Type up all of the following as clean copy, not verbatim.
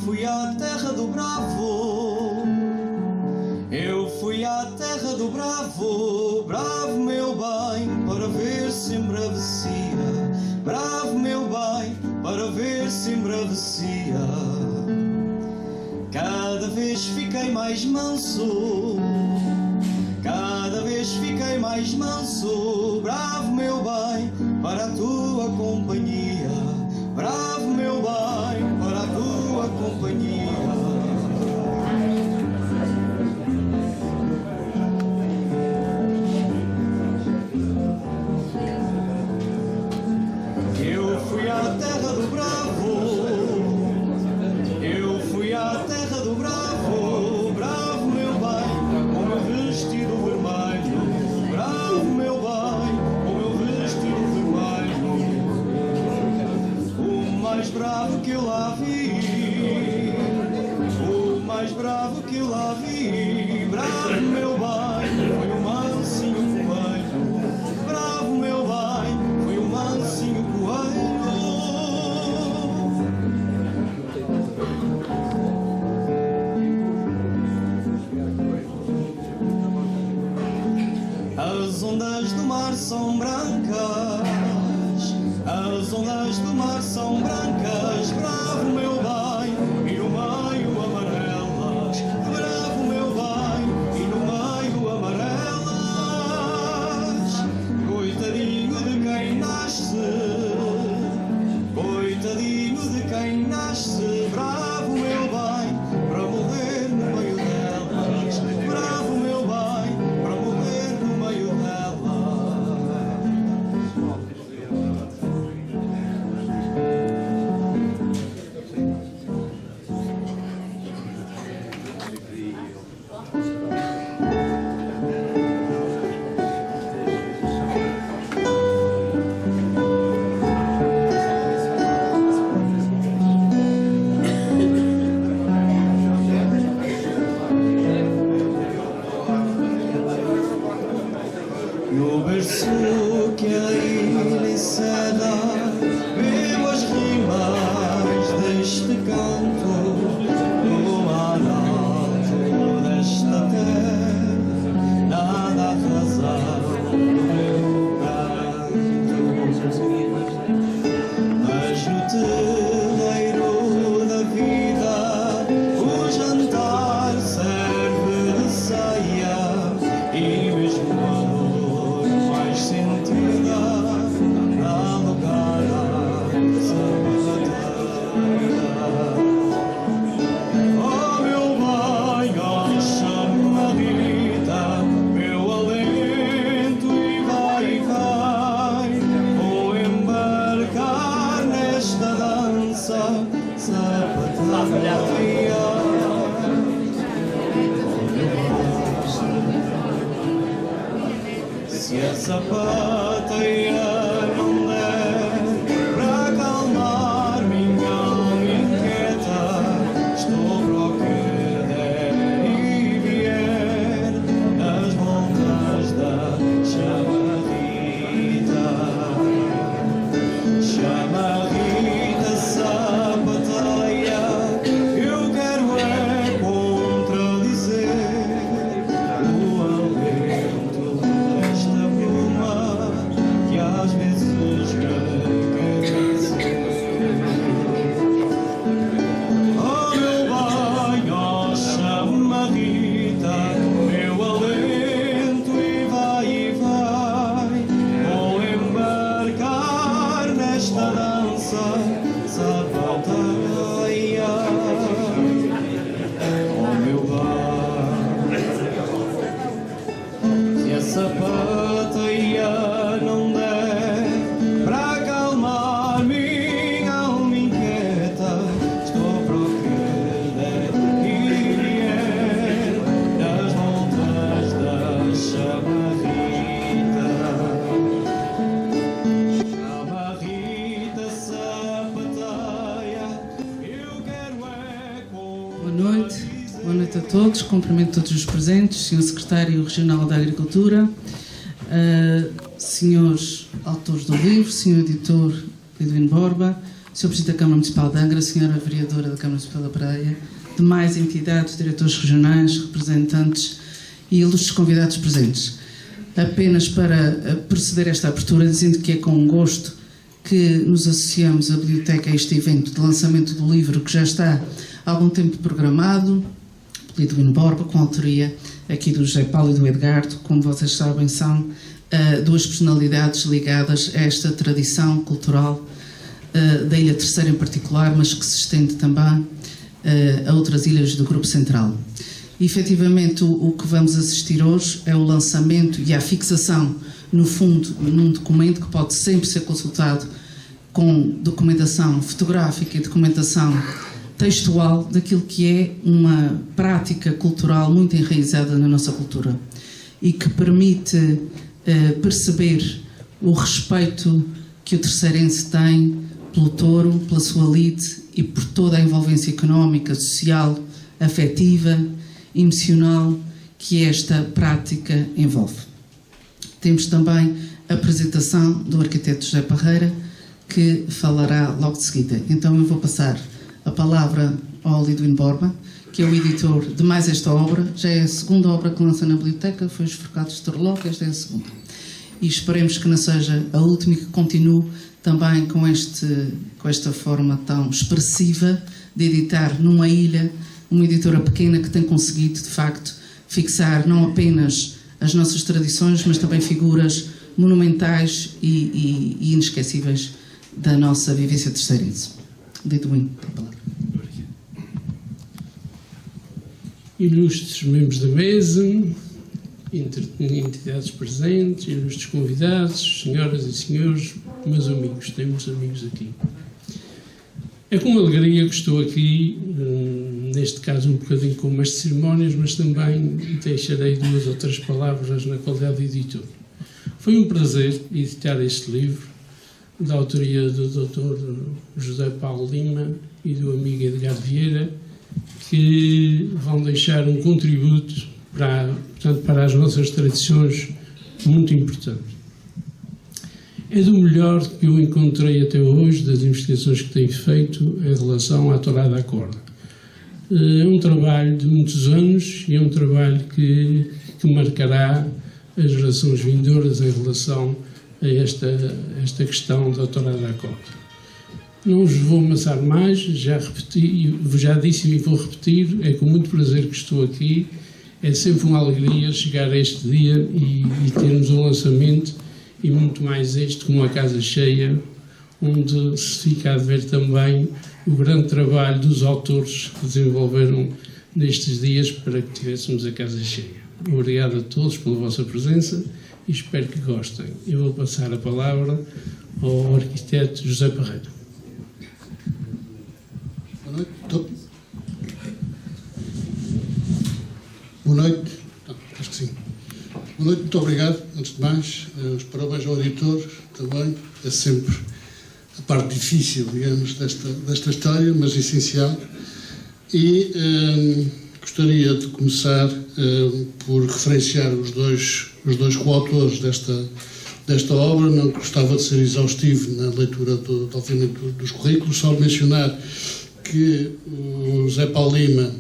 fui à terra do Bravo, eu fui à terra do Bravo, bravo meu bem, para ver se embravecia, bravo meu bem, para ver se embravecia. Cada vez fiquei mais manso, cada vez fiquei mais manso, bravo meu bem, para a tua companhia, bravo meu bem, para a tua companhia. Eu fui à terra do Bravo, eu fui à terra do Bravo, bravo meu bem, com o meu vestido vermelho, bravo meu bem, com o meu vestido vermelho, o mais bravo que eu lá vi, o mais bravo que eu lá vi, bravo meu bem, foi o mansinho coelho, bravo meu bem, foi o mansinho coelho. As ondas do mar são brancas, as ondas do mar são brancas, bravo meu bem, e no meio amarelas, bravo meu bem, e no meio amarelas. Coitadinho de quem nasce, coitadinho de quem nasce, bravo meu bem, para morrer no meio delas, bravo meu bem, para morrer no meio delas. No berço que aí encerra, bebo as rimas deste canto, no mar alto desta terra, nada arrasar no meu canto. Mas no terreiro da vida, o jantar serve de ceia, e mesmo a dor mais sentida dá lugar à sabateira. Oh meu bem, oh chamarrita, meu alento e vai, vou embarcar nesta dança sapateira. Se a sapateia não der para acalmar minha alma inquieta, estou para o que der e vier nas voltas da chamarrita. Chamarrita sapateia, eu quero é contradizer o alento desta bruma que às vezes requece. Oh meu bem, oh chamarrita, meu alento e vai, vou embarcar nesta dança sapateia. Oh meu bem, se a sapateia não der para acalmar minha alma inquieta, estou para o que der e vier nas voltas da chamarrita. Chamarrita sapateia, eu quero é Boa noite a todos. Cumprimento todos os presentes, Sr. Secretário Regional da Agricultura, senhores autores do livro, Sr. Editor Edwin Borba, Sr. Presidente da Câmara Municipal de Angra, Sra. Vereadora da Câmara Municipal da Praia, demais entidades, diretores regionais, representantes e ilustres convidados presentes. Apenas para proceder a esta abertura, dizendo que é com gosto que nos associamos à Biblioteca a este evento de lançamento do livro que já está há algum tempo programado, Lidwin Borba, com a autoria aqui do José Paulo e do Edgardo. Como vocês sabem, são duas personalidades ligadas a esta tradição cultural da Ilha Terceira em particular, mas que se estende também a outras ilhas do Grupo Central. E, efetivamente, o que vamos assistir hoje é o lançamento e a fixação, no fundo, num documento que pode sempre ser consultado com documentação fotográfica e documentação textual daquilo que é uma prática cultural muito enraizada na nossa cultura e que permite perceber o respeito que o terceirense tem pelo touro, pela sua lide e por toda a envolvência económica, social, afetiva, emocional que esta prática envolve. Temos também a apresentação do arquiteto José Parreira, que falará logo de seguida. Então eu vou passar a palavra ao Lidwin Borba, que é o editor de mais esta obra. Já é a segunda obra que lança na biblioteca, foi Os Forcados de Torloco, esta é a segunda. E esperemos que não seja a última e que continue também com esta forma tão expressiva de editar numa ilha, uma editora pequena que tem conseguido, de facto, fixar não apenas as nossas tradições, mas também figuras monumentais e inesquecíveis da nossa vivência terceirense. Lidwin, a palavra. Ilustres membros da mesa, entidades presentes, ilustres convidados, senhoras e senhores, meus amigos, temos amigos aqui. É com alegria que estou aqui, neste caso um bocadinho com umas cerimónias, mas também deixarei 2 ou 3 palavras na qualidade de editor. Foi um prazer editar este livro, da autoria do Dr. José Paulo Lima e do amigo Edgardo Vieira, que vão deixar um contributo para as nossas tradições muito importante. É do melhor que eu encontrei até hoje das investigações que tenho feito em relação à tourada à corda. É um trabalho de muitos anos e é um trabalho que marcará as gerações vindouras em relação a esta questão da tourada à corda. Não os vou amassar mais, já disse e vou repetir, é com muito prazer que estou aqui. É sempre uma alegria chegar a este dia e termos um lançamento e muito mais este com uma casa cheia, onde se fica a ver também o grande trabalho dos autores que desenvolveram nestes dias para que tivéssemos a casa cheia. Obrigado a todos pela vossa presença e espero que gostem. Eu vou passar a palavra ao arquiteto José Parreira. Boa noite. Boa noite. Acho que sim. Boa noite, muito obrigado. Antes de mais, os parabéns ao editor também. É sempre a parte difícil, digamos, desta história, mas essencial. E gostaria de começar por referenciar os dois coautores desta obra. Não gostava de ser exaustivo na leitura, obviamente, dos currículos, só mencionar que o José Paulo Lima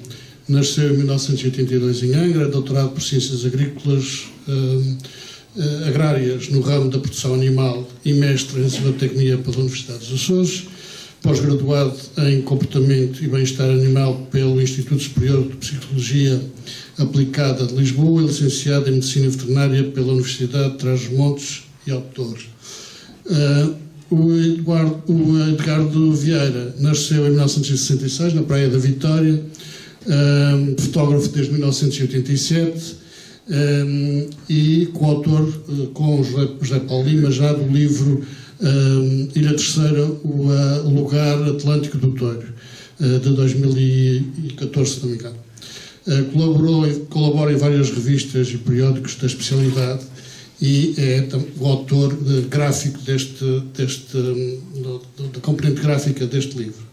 nasceu em 1982 em Angra, doutorado por Ciências Agrícolas Agrárias no ramo da produção animal e mestre em zootecnia pela Universidade dos Açores, pós-graduado em Comportamento e Bem-Estar Animal pelo Instituto Superior de Psicologia Aplicada de Lisboa e licenciado em Medicina Veterinária pela Universidade de Trás-os-Montes e Autor. O Edgardo Vieira nasceu em 1966 na Praia da Vitória, fotógrafo desde 1987 e coautor com José Paulo Lima já do livro Ilha Terceira, o Lugar Atlântico do Touro, de 2014, se não me engano. Colabora em várias revistas e periódicos da especialidade e é o autor gráfico da componente gráfica deste livro.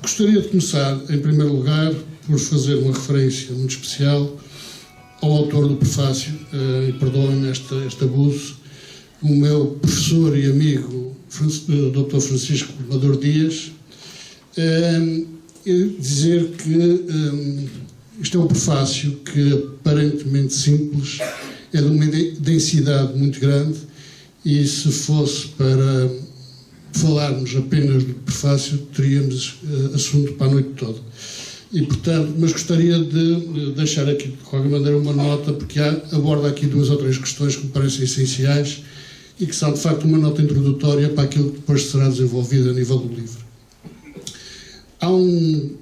Gostaria de começar, em primeiro lugar, por fazer uma referência muito especial ao autor do prefácio, e perdoem-me este abuso, o meu professor e amigo Dr. Francisco Amador Dias, dizer que isto é um prefácio que, aparentemente simples, é de uma densidade muito grande, e se fosse para falarmos apenas do prefácio, teríamos assunto para a noite toda. E, portanto, mas gostaria de deixar aqui, de qualquer maneira, uma nota, porque aborda aqui 2 ou 3 questões que me parecem essenciais e que são, de facto, uma nota introdutória para aquilo que depois será desenvolvido a nível do livro. Há um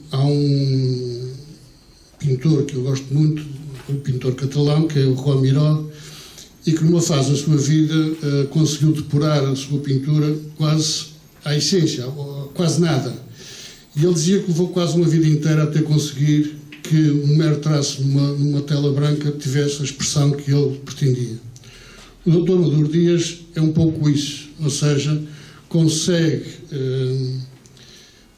pintor que eu gosto muito, um pintor catalão, que é o Joan Miró, e que numa fase da sua vida conseguiu depurar a sua pintura quase à essência, quase nada. E ele dizia que levou quase uma vida inteira até conseguir que um mero traço numa tela branca tivesse a expressão que ele pretendia. O Dr. Amador Dias é um pouco isso, ou seja, consegue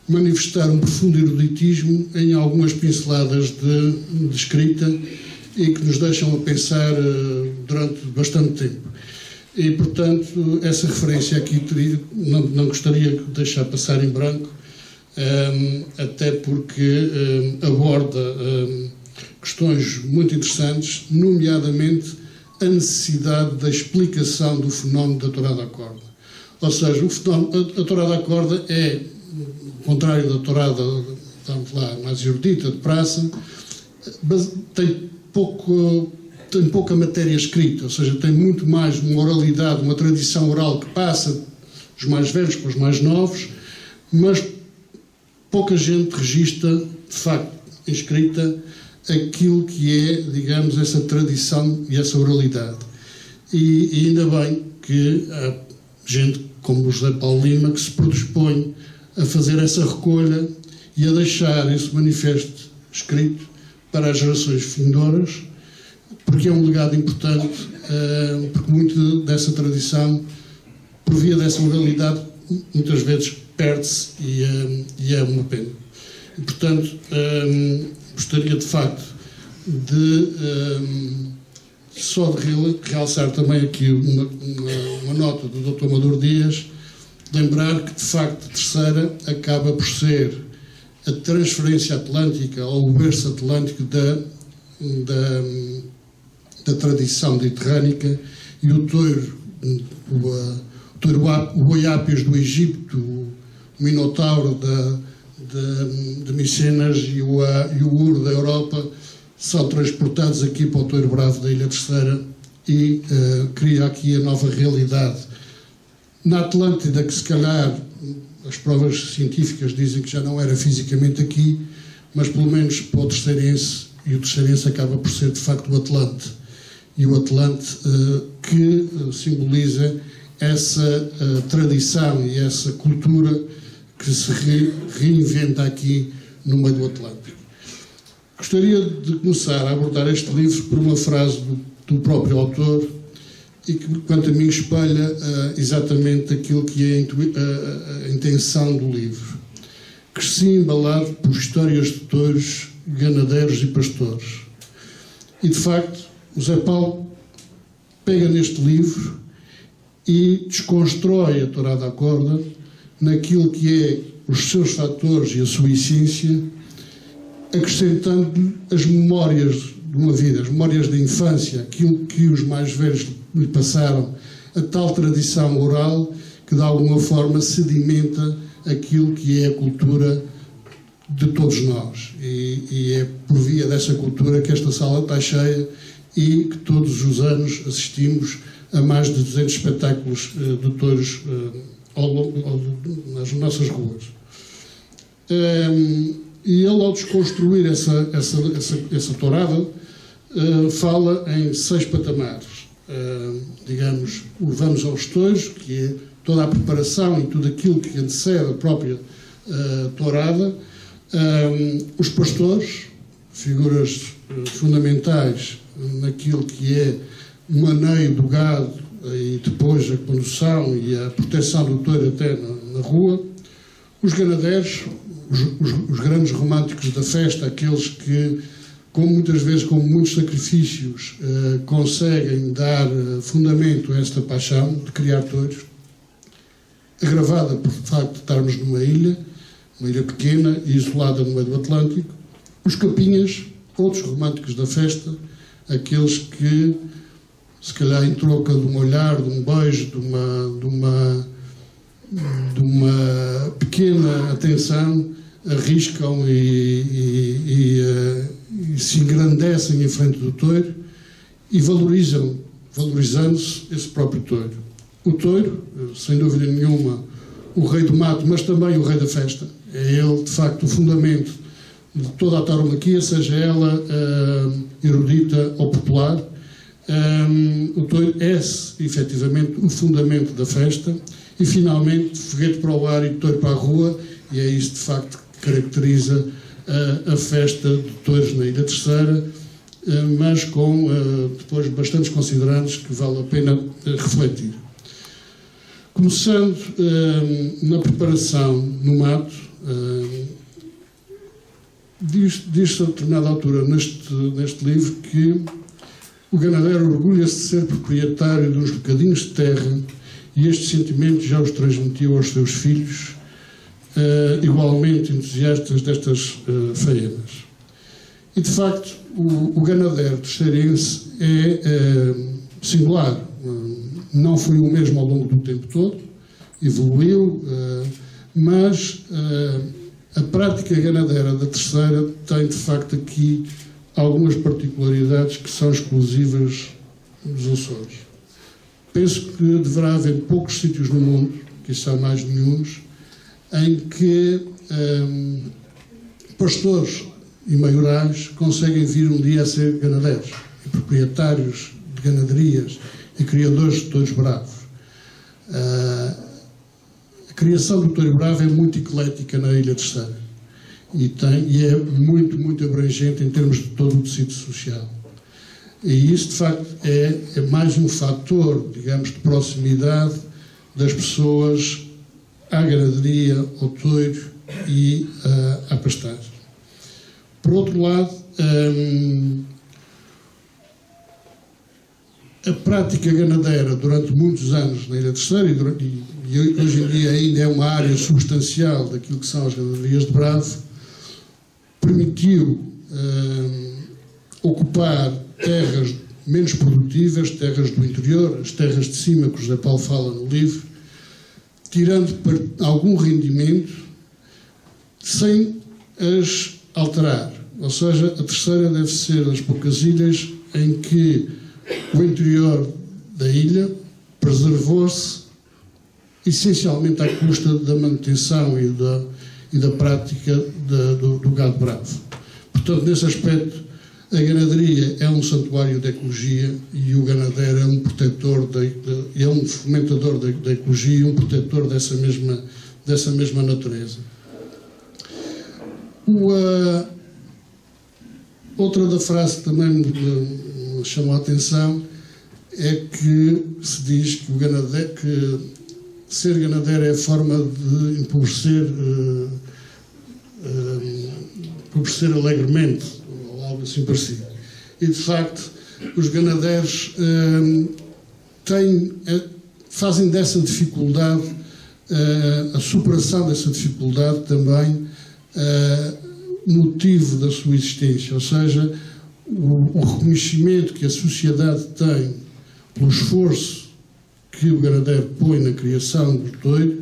manifestar um profundo eruditismo em algumas pinceladas de escrita e que nos deixam a pensar durante bastante tempo. E, portanto, essa referência aqui não gostaria de deixar passar em branco, até porque aborda questões muito interessantes, nomeadamente a necessidade da explicação do fenómeno da tourada à corda. Ou seja, a tourada à corda é, ao contrário da tourada, vamos lá, mais erudita, de praça, tem pouca matéria escrita, ou seja, tem muito mais uma oralidade, uma tradição oral que passa dos mais velhos para os mais novos, mas pouca gente registra, de facto, escrita aquilo que é, digamos, essa tradição e essa oralidade. E ainda bem que há gente como o José Paulo Lima que se predispõe a fazer essa recolha e a deixar esse manifesto escrito para as gerações vindouras, porque é um legado importante, porque muito dessa tradição, por via dessa oralidade, muitas vezes perde-se e é uma pena. E, portanto, gostaria de facto de só de realçar também aqui uma nota do Dr. Amador Dias, lembrar que de facto a terceira acaba por ser a transferência atlântica ou o berço atlântico da tradição mediterrânica, e o Oiápios do Egito, o Minotauro de Micenas e o Ur da Europa são transportados aqui para o Touro Bravo da Ilha Terceira e cria aqui a nova realidade. Na Atlântida, que se calhar as provas científicas dizem que já não era fisicamente aqui, mas pelo menos para o terceirense, e o terceirense acaba por ser de facto o Atlante. E o Atlante que simboliza essa tradição e essa cultura que se reinventa aqui no meio do Atlântico. Gostaria de começar a abordar este livro por uma frase do próprio autor e que, quanto a mim, espelha exatamente aquilo que é a intenção do livro. Cresci embalado por histórias de touros, ganadeiros e pastores. E, de facto, o Zé Paulo pega neste livro e desconstrói a tourada à corda naquilo que é os seus fatores e a sua essência, acrescentando as memórias de uma vida, as memórias da infância, aquilo que os mais velhos lhe passaram, a tal tradição oral que de alguma forma sedimenta aquilo que é a cultura de todos nós. E é por via dessa cultura que esta sala está cheia e que todos os anos assistimos a mais de 200 espetáculos de touros nas nossas ruas. E ele, ao desconstruir essa tourada, fala em 6 patamares. Digamos, o vamos aos touros, que é toda a preparação e tudo aquilo que antecede a própria tourada. Os pastores, figuras fundamentais naquilo que é o maneio do gado e depois a condução e a proteção do touro até na rua. Os ganadeiros, os grandes românticos da festa, aqueles que, muitas vezes com muitos sacrifícios, conseguem dar fundamento a esta paixão de criar touros. agravada por facto de estarmos numa ilha pequena e isolada no meio do Atlântico. Os capinhas, outros românticos da festa, aqueles que, se calhar em troca de um olhar, de um beijo, de uma pequena atenção, arriscam e se engrandecem em frente do touro e valorizando-se esse próprio touro. O touro, sem dúvida nenhuma, o rei do mato, mas também o rei da festa. É ele, de facto, o fundamento de toda a tauromaquia, seja ela erudita ou popular. O touro é, efetivamente, o fundamento da festa. E, finalmente, foguete para o ar e touro para a rua, e é isso, de facto, que caracteriza a festa de touros na Ilha Terceira, mas com, depois, bastantes considerandos que vale a pena refletir. Começando na preparação no mato, diz-se a determinada altura neste livro que o ganadeiro orgulha-se de ser proprietário de uns bocadinhos de terra e este sentimento já os transmitiu aos seus filhos, igualmente entusiastas destas faenas. E, de facto, o ganadeiro terceirense é singular. Não foi o mesmo ao longo do tempo todo, evoluiu, mas a prática ganadeira da Terceira tem, de facto, aqui algumas particularidades que são exclusivas dos Açores. Penso que deverá haver poucos sítios no mundo, que isso há mais de nenhuns, em que pastores e maiorais conseguem vir um dia a ser ganadeiros e proprietários de ganaderias e criadores de touros bravos. A criação do touro bravo é muito eclética na Ilha Terceira e é muito, muito abrangente em termos de todo o tecido social. E isso, de facto, é mais um fator, digamos, de proximidade das pessoas à ganaderia, ao touro e à pastagem. Por outro lado, a prática ganadeira durante muitos anos na Ilha Terceira e hoje em dia ainda é uma área substancial daquilo que são as ganaderias de bravo, permitiu ocupar terras menos produtivas, terras do interior, as terras de cima que o José Paulo fala no livro, tirando algum rendimento sem as alterar. Ou seja, a Terceira deve ser das poucas ilhas em que o interior da ilha preservou-se essencialmente à custa da manutenção e da prática do gado bravo. Portanto, nesse aspecto, a ganaderia é um santuário da ecologia e o ganadeiro é um protetor, é um fomentador da ecologia e um protetor dessa mesma natureza. Outra da frase que também me chamou a atenção é que se diz que ser ganadeiro é a forma de empobrecer alegremente, ou algo assim parecido. E, de facto, os ganadeiros fazem dessa dificuldade, a superação dessa dificuldade também, motivo da sua existência, ou seja, o reconhecimento que a sociedade tem pelo esforço que o ganadeiro põe na criação do touro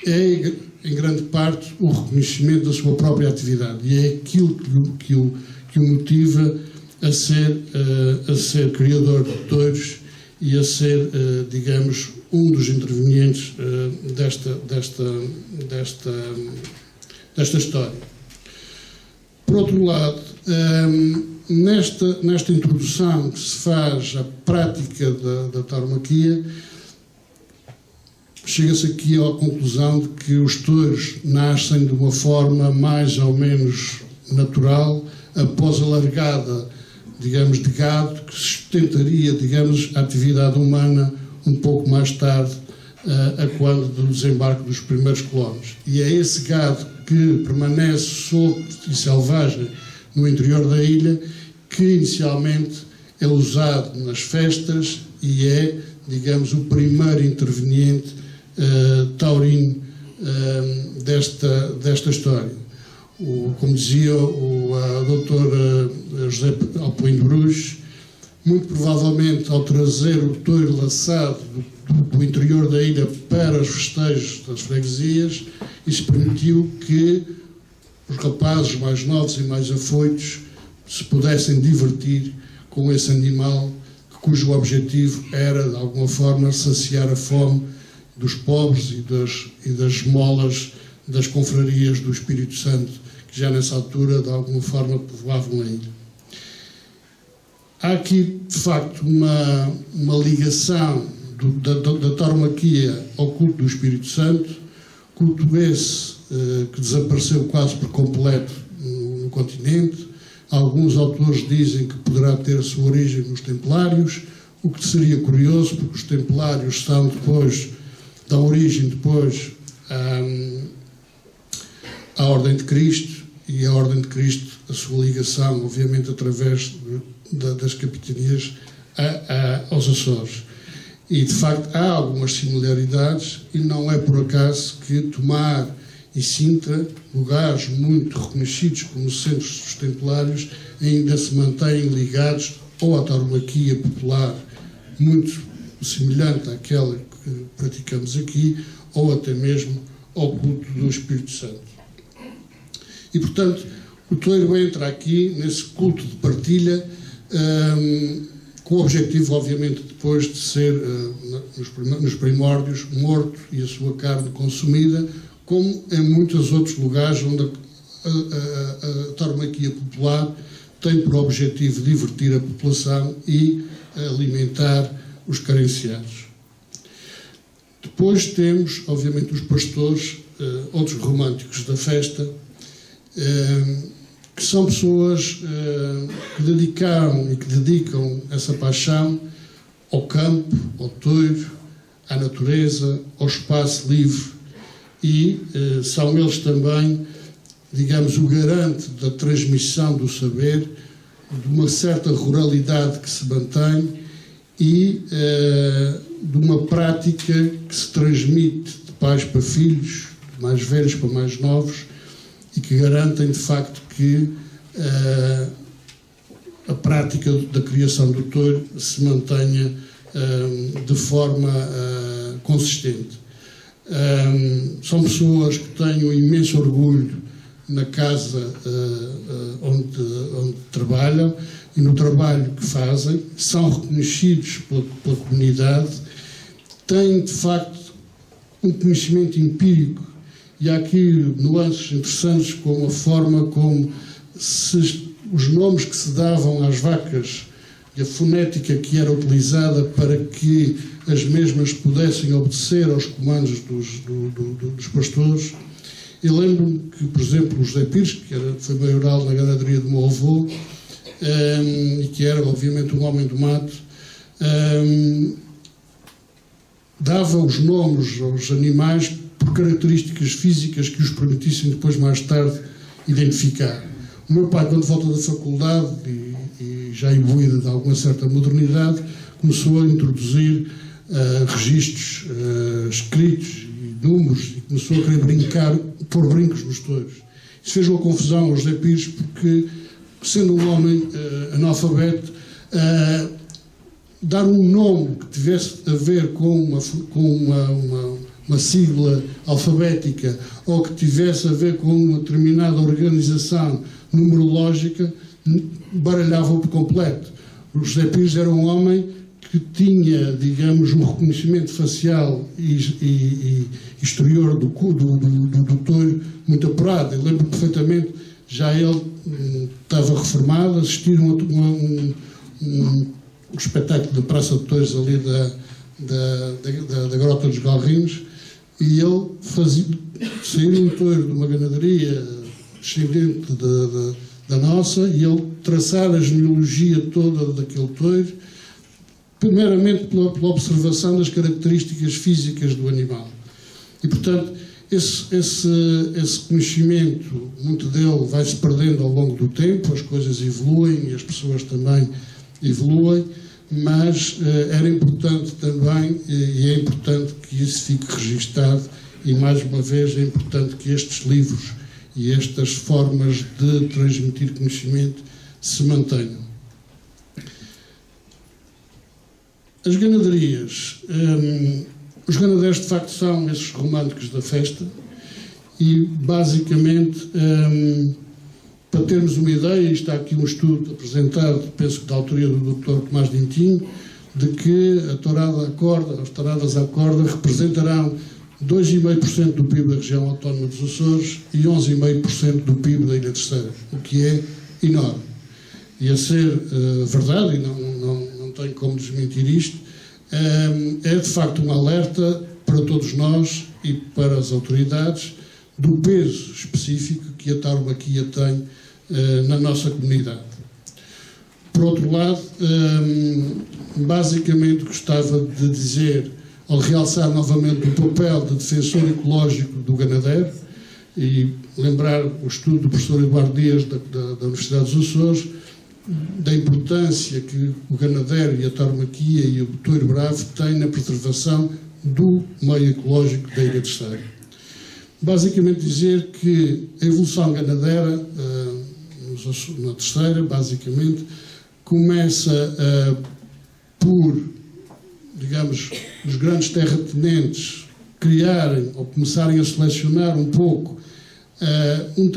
é, em grande parte, o reconhecimento da sua própria atividade e é aquilo que o motiva a ser criador de touros e a ser, digamos, um dos intervenientes desta história. Por outro lado, nesta introdução que se faz à prática da tauromaquia, chega-se aqui à conclusão de que os touros nascem de uma forma mais ou menos natural após a largada, digamos, de gado que sustentaria, digamos, a atividade humana um pouco mais tarde, a quando do desembarque dos primeiros colonos. E é esse gado que permanece solto e selvagem no interior da ilha que inicialmente é usado nas festas e é, digamos, o primeiro interveniente taurino desta história. Como dizia o Dr. José Alpoim de Bruges, muito provavelmente ao trazer o touro laçado do interior da ilha para os festejos das freguesias, isso permitiu que os rapazes mais novos e mais afoitos se pudessem divertir com esse animal, cujo objetivo era, de alguma forma, saciar a fome dos pobres e das esmolas das confrarias do Espírito Santo, que já nessa altura, de alguma forma, povoavam a ilha. Há aqui, de facto, uma ligação da tauromaquia ao culto do Espírito Santo, culto esse que desapareceu quase por completo no continente. Alguns autores dizem que poderá ter a sua origem nos Templários, o que seria curioso, porque os Templários dão origem depois à Ordem de Cristo, e a Ordem de Cristo, a sua ligação, obviamente, através das capitanias aos Açores. E, de facto, há algumas similaridades, e não é por acaso que Tomar e Sintra, lugares muito reconhecidos como centros dos Templários, ainda se mantêm ligados ou à tauromaquia popular, muito semelhante àquela que praticamos aqui, ou até mesmo ao culto do Espírito Santo. E, portanto, o touro entra aqui nesse culto de partilha, com o objetivo, obviamente, depois de ser, nos primórdios, morto e a sua carne consumida, como em muitos outros lugares onde a tauromaquia popular tem por objetivo divertir a população e alimentar os carenciados. Depois temos, obviamente, os pastores, outros românticos da festa, que são pessoas que dedicaram e que dedicam essa paixão ao campo, ao touro, à natureza, ao espaço livre, e são eles também, digamos, o garante da transmissão do saber, de uma certa ruralidade que se mantém e de uma prática que se transmite de pais para filhos, de mais velhos para mais novos, e que garantem, de facto, que a prática da criação do touro se mantenha de forma consistente. São pessoas que têm um imenso orgulho na casa onde trabalham e no trabalho que fazem, são reconhecidos pela comunidade, têm, de facto, um conhecimento empírico. E há aqui nuances interessantes, como a forma como os nomes que se davam às vacas e a fonética que era utilizada para que as mesmas pudessem obedecer aos comandos dos pastores. Eu lembro-me que, por exemplo, o José Pires, que foi maioral na ganaderia do meu avô, e que era, obviamente, um homem do mato, dava os nomes aos animais por características físicas que os permitissem depois, mais tarde, identificar. O meu pai, quando volta da faculdade e já imbuído de alguma certa modernidade, começou a introduzir registros escritos e números, e começou a querer pôr brincos nos touros. Isso fez uma confusão ao José Pires, porque, sendo um homem analfabeto, dar um nome que tivesse a ver com uma sigla alfabética, ou que tivesse a ver com uma determinada organização numerológica, baralhava-o por completo. O José Pires era um homem que tinha, digamos, um reconhecimento facial e exterior do touro muito apurado. Eu lembro perfeitamente, já ele estava reformado, assistir um espetáculo da Praça de Touros ali da Grota dos Galrinhos, e ele fazia sair um touro de uma ganaderia descendente da nossa, e ele traçar a genealogia toda daquele touro, primeiramente pela observação das características físicas do animal. E, portanto, esse conhecimento, muito dele vai se perdendo ao longo do tempo, as coisas evoluem e as pessoas também evoluem, mas era importante também, e é importante que isso fique registado, e mais uma vez é importante que estes livros e estas formas de transmitir conhecimento se mantenham. As ganaderias. Os ganadeiros, de facto, são esses românticos da festa e, basicamente, para termos uma ideia, está aqui um estudo apresentado, penso que da autoria do Dr. Tomás Dintinho, de que a tourada à corda, as touradas à corda, representarão 2,5% do PIB da região autónoma dos Açores e 11,5% do PIB da Ilha Terceira, o que é enorme. E a ser verdade, e não tenho como desmentir isto, é de facto um alerta para todos nós e para as autoridades do peso específico que a tauromaquia tem na nossa comunidade. Por outro lado, basicamente gostava de dizer, ao realçar novamente o papel de defensor ecológico do ganadeiro, e lembrar o estudo do professor Eduardo Dias da Universidade dos Açores, da importância que o ganadeiro e a tauromaquia e o touro bravo têm na preservação do meio ecológico da Ilha Terceira. Basicamente dizer que a evolução ganadeira na Terceira, basicamente, começa por, digamos, os grandes terratenentes criarem ou começarem a selecionar um pouco um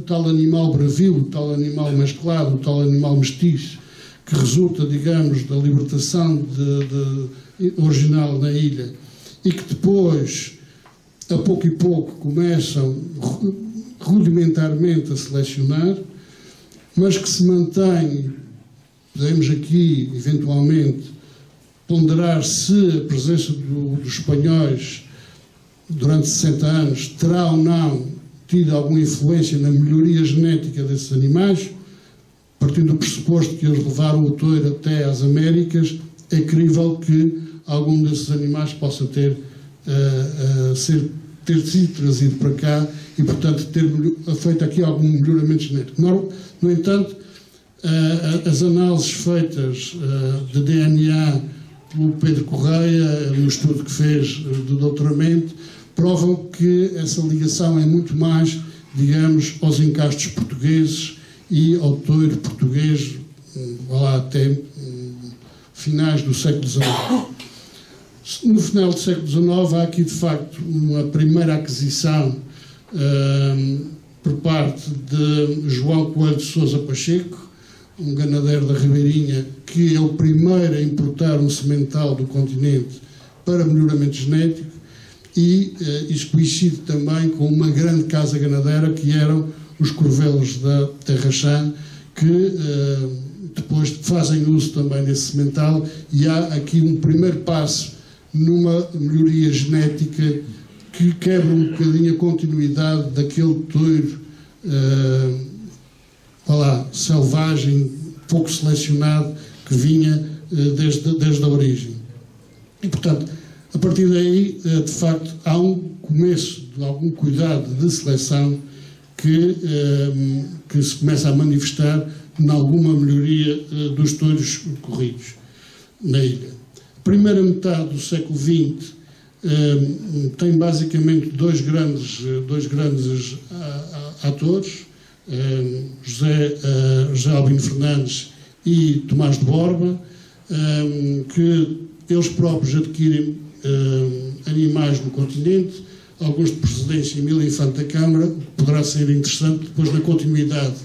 tal animal bravio, o tal animal mesclado, o tal animal mestiço, que resulta, digamos, da libertação original na ilha, e que depois, a pouco e pouco, começam rudimentarmente a selecionar, mas que se mantém, podemos aqui, eventualmente, ponderar se a presença dos espanhóis durante 60 anos terá ou não tido alguma influência na melhoria genética desses animais, partindo do pressuposto que eles levaram o touro até às Américas, é crível que algum desses animais possa ter sido trazido para cá e, portanto, ter feito aqui algum melhoramento genético. No entanto, as análises feitas de DNA pelo Pedro Correia, no estudo que fez de doutoramento, provam que essa ligação é muito mais, digamos, aos encastos portugueses e ao touro português, até finais do século XIX. No final do século XIX há aqui, de facto, uma primeira aquisição por parte de João Coelho de Sousa Pacheco, um ganadeiro da Ribeirinha, que é o primeiro a importar um semental do continente para melhoramento genético, e isso coincide também com uma grande casa ganadeira que eram os Corvelos da Terra Chã, que depois fazem uso também desse semental, e há aqui um primeiro passo numa melhoria genética que quebra um bocadinho a continuidade daquele touro selvagem, pouco selecionado, que vinha desde a origem. E, portanto, a partir daí, de facto, há um começo de algum cuidado de seleção que se começa a manifestar em alguma melhoria dos touros corridos na ilha. A primeira metade do século XX tem basicamente dois grandes atores, José Albino Fernandes e Tomás de Borba, que eles próprios adquirem animais no continente, alguns de procedência Emílio Infante da Câmara, poderá ser interessante depois na continuidade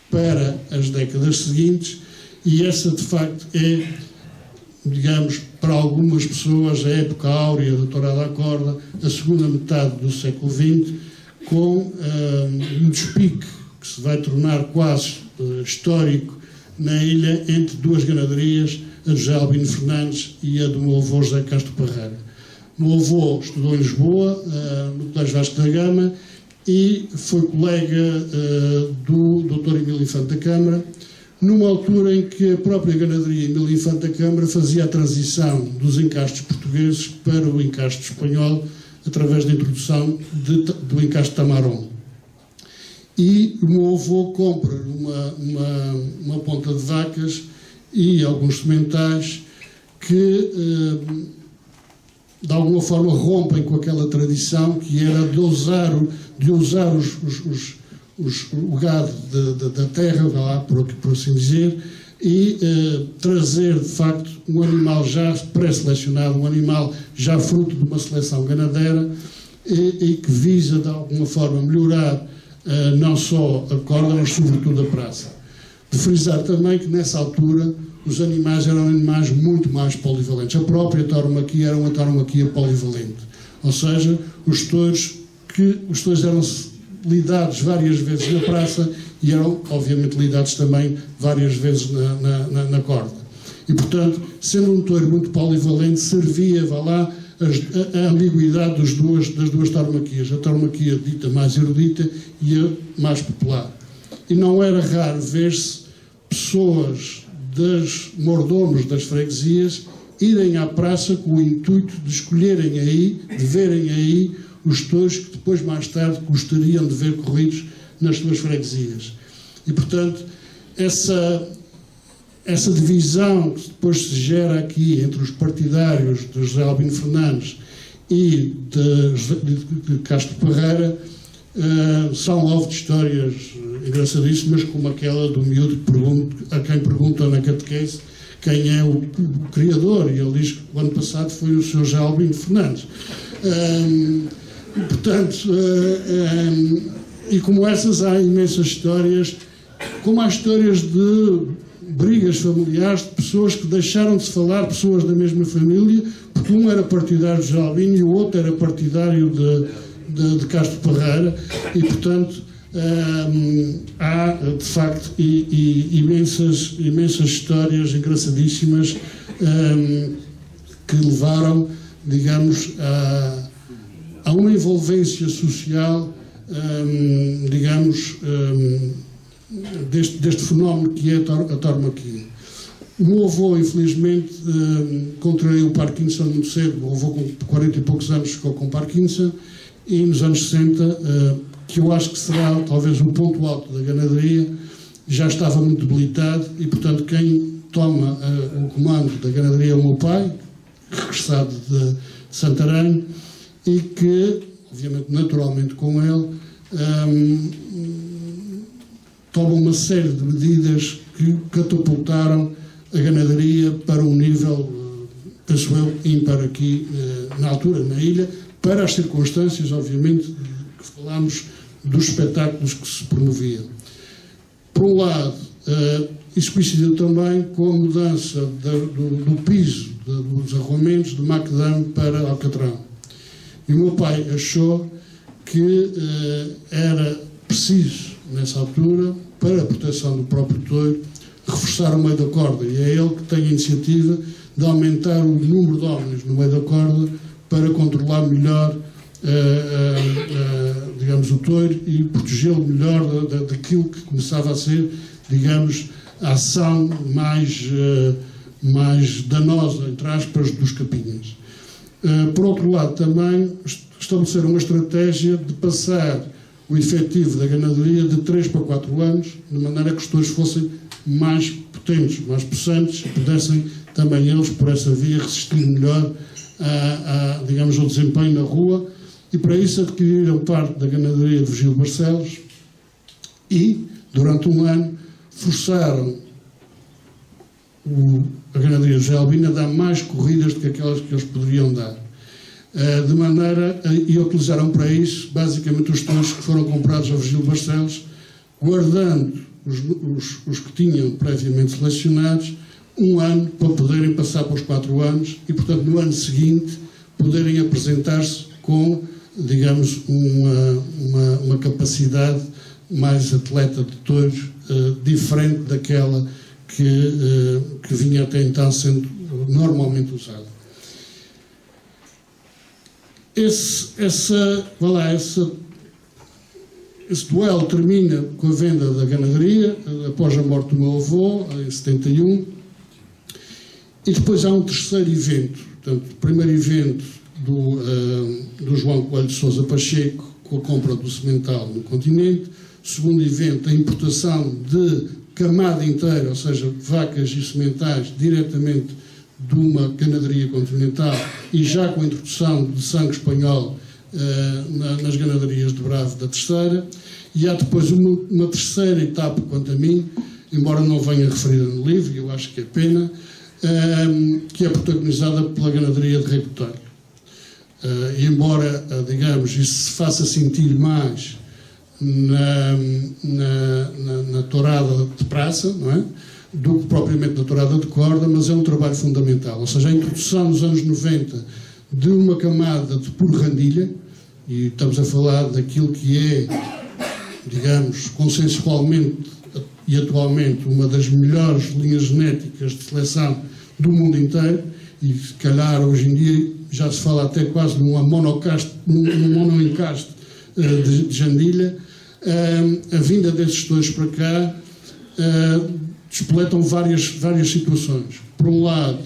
para as décadas seguintes, e essa de facto é, digamos, para algumas pessoas a época áurea da tourada à corda, a segunda metade do século XX, com um despique que se vai tornar quase histórico na ilha entre duas ganaderias, a José Albino Fernandes e a do meu avô José Castro Parreira. O meu avô estudou em Lisboa, no Colégio Vasco da Gama, e foi colega do Dr. Emílio Infante da Câmara, numa altura em que a própria ganaderia Emílio Infante da Câmara fazia a transição dos encastos portugueses para o encasto espanhol, através da introdução do encasto Tamarón. E o meu avô compra uma ponta de vacas e alguns sementais que, de alguma forma, rompem com aquela tradição que era de usar o gado da terra, por assim dizer, e trazer, de facto, um animal já pré-selecionado, um animal já fruto de uma seleção ganadeira e que visa, de alguma forma, melhorar não só a corda, mas sobretudo a praça. De frisar também que, nessa altura, os animais eram animais muito mais polivalentes. A própria tauromaquia era uma tauromaquia polivalente. Ou seja, os touros eram lidados várias vezes na praça e eram, obviamente, lidados também várias vezes na corda. E, portanto, sendo um touro muito polivalente, servia, vá lá, a ambiguidade das duas tauromaquias. A tauromaquia dita mais erudita e a mais popular. E não era raro ver-se pessoas dos mordomos das freguesias irem à praça com o intuito de escolherem aí, de verem aí os touros que depois, mais tarde, gostariam de ver corridos nas suas freguesias. E, portanto, essa divisão que depois se gera aqui entre os partidários de José Albino Fernandes e de Castro Parreira são alvo de histórias engraçadíssimas, como aquela do miúdo a quem perguntam na catequese quem é o criador, e ele diz que o ano passado foi o Sr. José Albino Fernandes. Portanto, e como essas há imensas histórias, como há histórias de brigas familiares, de pessoas que deixaram de se falar, pessoas da mesma família, porque um era partidário de José Albino e o outro era partidário de Castro Parreira, e portanto há de facto imensas histórias engraçadíssimas que levaram, digamos, a uma envolvência social, digamos, deste fenómeno que é a tauromaquia. O meu avô, infelizmente, contraiu o Parkinson muito cedo. O meu avô, com 40 e poucos anos, ficou com Parkinson, e nos anos 60, que eu acho que será talvez o ponto alto da ganaderia, já estava muito debilitado, e, portanto, quem toma o comando da ganaderia é o meu pai, regressado de Santarém, e que, obviamente, naturalmente com ele, toma uma série de medidas que catapultaram a ganaderia para um nível, penso eu, ímpar aqui na altura, na ilha, para as circunstâncias, obviamente, que falámos dos espetáculos que se promoviam. Por um lado, isso coincidiu também com a mudança do piso dos arruamentos de Macadam para Alcatrão. E o meu pai achou que era preciso, nessa altura, para a proteção do próprio touro, reforçar o meio da corda. E é ele que tem a iniciativa de aumentar o número de homens no meio da corda para controlar melhor, digamos, o touro e protegê-lo melhor daquilo que começava a ser, digamos, a ação mais danosa, entre aspas, dos capinhas. Por outro lado, também estabelecer uma estratégia de passar o efetivo da ganaderia de 3 para 4 anos, de maneira que os touros fossem mais potentes, mais possantes, e pudessem também eles, por essa via, resistir melhor digamos, ao desempenho na rua, e para isso adquiriram parte da ganaderia de Virgílio Barcelos e, durante um ano, forçaram a ganaderia de José Albino a dar mais corridas do que aquelas que eles poderiam dar. De maneira, e utilizaram para isso, basicamente, os touros que foram comprados a Virgílio Barcelos, guardando os que tinham previamente selecionados, um ano para poderem passar para os 4 anos e, portanto, no ano seguinte, poderem apresentar-se com, digamos, uma capacidade mais atleta de touros, diferente daquela que vinha até então sendo normalmente usada. Esse duelo termina com a venda da ganaderia, após a morte do meu avô, em 71, e depois há um terceiro evento. Portanto, o primeiro evento do João Coelho de Sousa Pacheco, com a compra do semental no continente. O segundo evento, a importação de camada inteira, ou seja, vacas e sementais, diretamente de uma ganaderia continental e já com a introdução de sangue espanhol nas ganaderias de Bravo da terceira. E há depois uma terceira etapa, quanto a mim, embora não venha referida no livro, eu acho que é pena, que é protagonizada pela ganaderia de Rei Botelho. E embora, digamos, isso se faça sentir mais na tourada de praça, não é? Do que propriamente na tourada de corda, mas é um trabalho fundamental. Ou seja, a introdução nos anos 90 de uma camada de purrandilha, e estamos a falar daquilo que é, digamos, consensualmente e atualmente uma das melhores linhas genéticas de seleção do mundo inteiro, e se calhar hoje em dia já se fala até quase num monoencaste de jandilha. A vinda desses dois para cá despletam várias situações. Por um lado,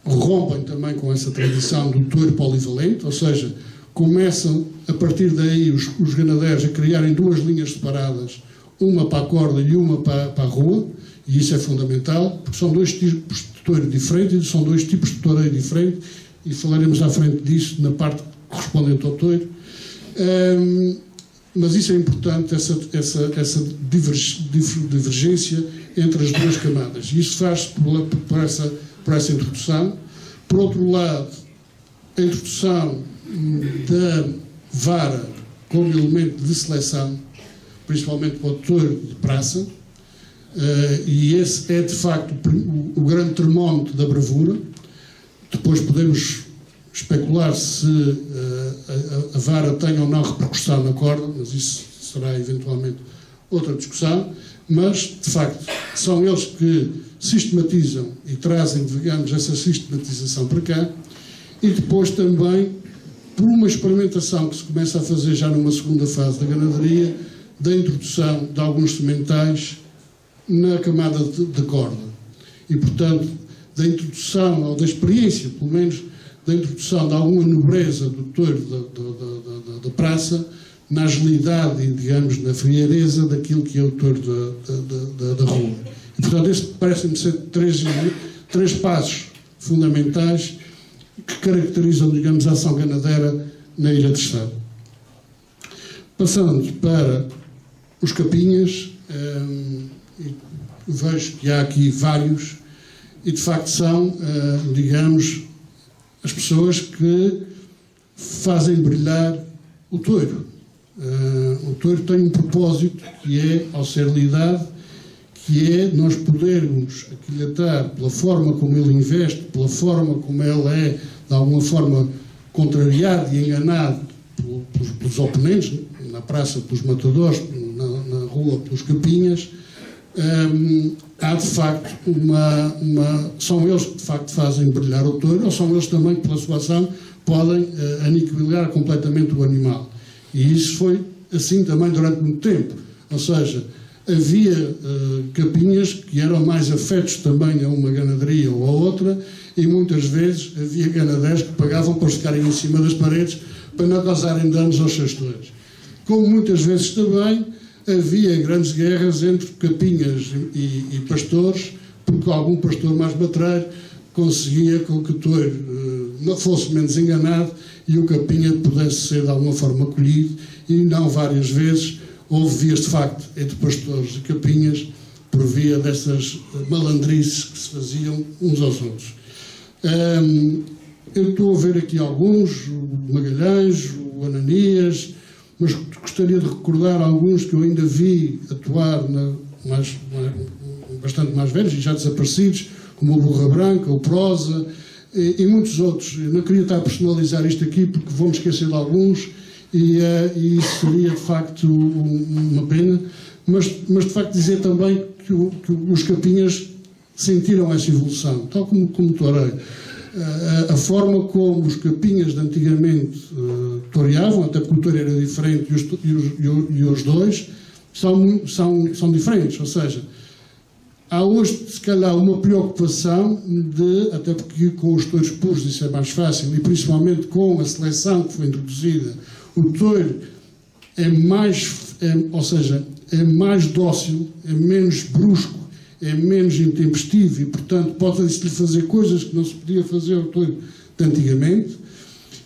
rompem também com essa tradição do touro polivalente, ou seja, começam a partir daí os ganadeiros a criarem duas linhas separadas, uma para a corda e uma para a rua, e isso é fundamental, porque são dois tipos de touro diferentes, são dois tipos de toureiro diferentes, e falaremos à frente disso na parte correspondente ao touro. Mas isso é importante, essa divergência entre as duas camadas. E isso faz por essa introdução. Por outro lado, a introdução da vara como elemento de seleção, principalmente para o touro de praça, e esse é, de facto, o grande termómetro da bravura. Depois podemos especular se a vara tem ou não repercussão na corda, mas isso será eventualmente outra discussão. Mas, de facto, são eles que sistematizam e trazem, digamos, essa sistematização para cá. E depois também, por uma experimentação que se começa a fazer já numa segunda fase da ganaderia, da introdução de alguns sementais na camada de corda. E, portanto, da introdução, ou da experiência, pelo menos, da introdução de alguma nobreza do touro da praça na agilidade e, digamos, na friareza daquilo que é o touro da rua. E, portanto, estes parecem-me ser três passos fundamentais que caracterizam, digamos, a ação ganadeira na Ilha Terceira. Passando para os capinhas, vejo que há aqui vários, e de facto são, digamos, as pessoas que fazem brilhar o touro. O touro tem um propósito que é auxiliaridade, que é nós podermos aquilatar pela forma como ele investe, pela forma como ele é, de alguma forma, contrariado e enganado pelos oponentes, na praça pelos matadores, na rua pelos capinhas. Há de facto são eles que de facto fazem brilhar o touro, ou são eles também que pela sua ação podem aniquilar completamente o animal. E isso foi assim também durante muito tempo. Ou seja, havia capinhas que eram mais afetos também a uma ganaderia ou a outra, e muitas vezes havia ganadeiros que pagavam para ficarem em cima das paredes para não causarem danos aos seus touros. Como muitas vezes também havia grandes guerras entre capinhas e pastores, porque algum pastor mais matreiro conseguia com que o touro não fosse menos enganado e o capinha pudesse ser de alguma forma acolhido, e não várias vezes houve vias de facto entre pastores e capinhas por via dessas malandrices que se faziam uns aos outros. Eu estou a ver aqui alguns, o Magalhães, o Ananias, mas gostaria de recordar alguns que eu ainda vi atuar bastante mais velhos e já desaparecidos, como o Borra Branca, o Prosa e muitos outros. Eu não queria estar a personalizar isto aqui porque vou-me esquecer de alguns e isso seria de facto uma pena, mas de facto dizer também que os capinhas sentiram essa evolução, tal como o toureiro. A forma como os capinhas de antigamente toreavam, até porque o touro era diferente e os dois são diferentes, ou seja, há hoje se calhar uma preocupação até porque com os touros puros isso é mais fácil, e principalmente com a seleção que foi introduzida, o touro ou seja, é mais dócil, é menos brusco, é menos intempestivo e, portanto, pode-se-lhe fazer coisas que não se podia fazer ao touro de antigamente.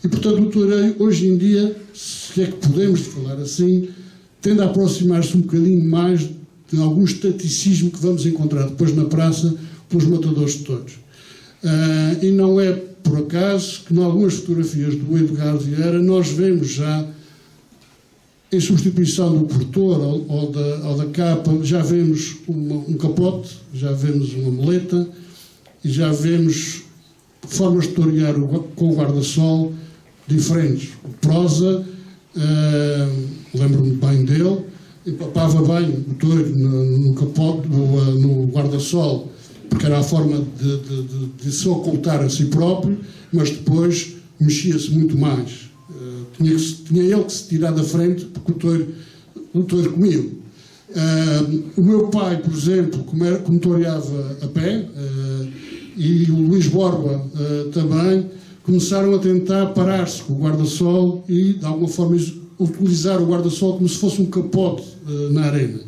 E, portanto, o toureiro, hoje em dia, se é que podemos falar assim, tende a aproximar-se um bocadinho mais de algum estaticismo que vamos encontrar depois na praça pelos matadores de touros. E não é por acaso que, em algumas fotografias do Edgar Vieira, nós vemos já, em substituição do portor ou da capa, já vemos um capote, já vemos uma muleta e já vemos formas de torear com o guarda-sol diferentes. O Prosa, lembro-me bem dele, empapava bem o touro no capote, no guarda-sol, porque era a forma de se ocultar a si próprio, mas depois mexia-se muito mais. Tinha ele que se tirar da frente, porque o touro comia. O meu pai, por exemplo, como toreava a pé, e o Luís Borba também, começaram a tentar parar-se com o guarda-sol e, de alguma forma, utilizar o guarda-sol como se fosse um capote na arena.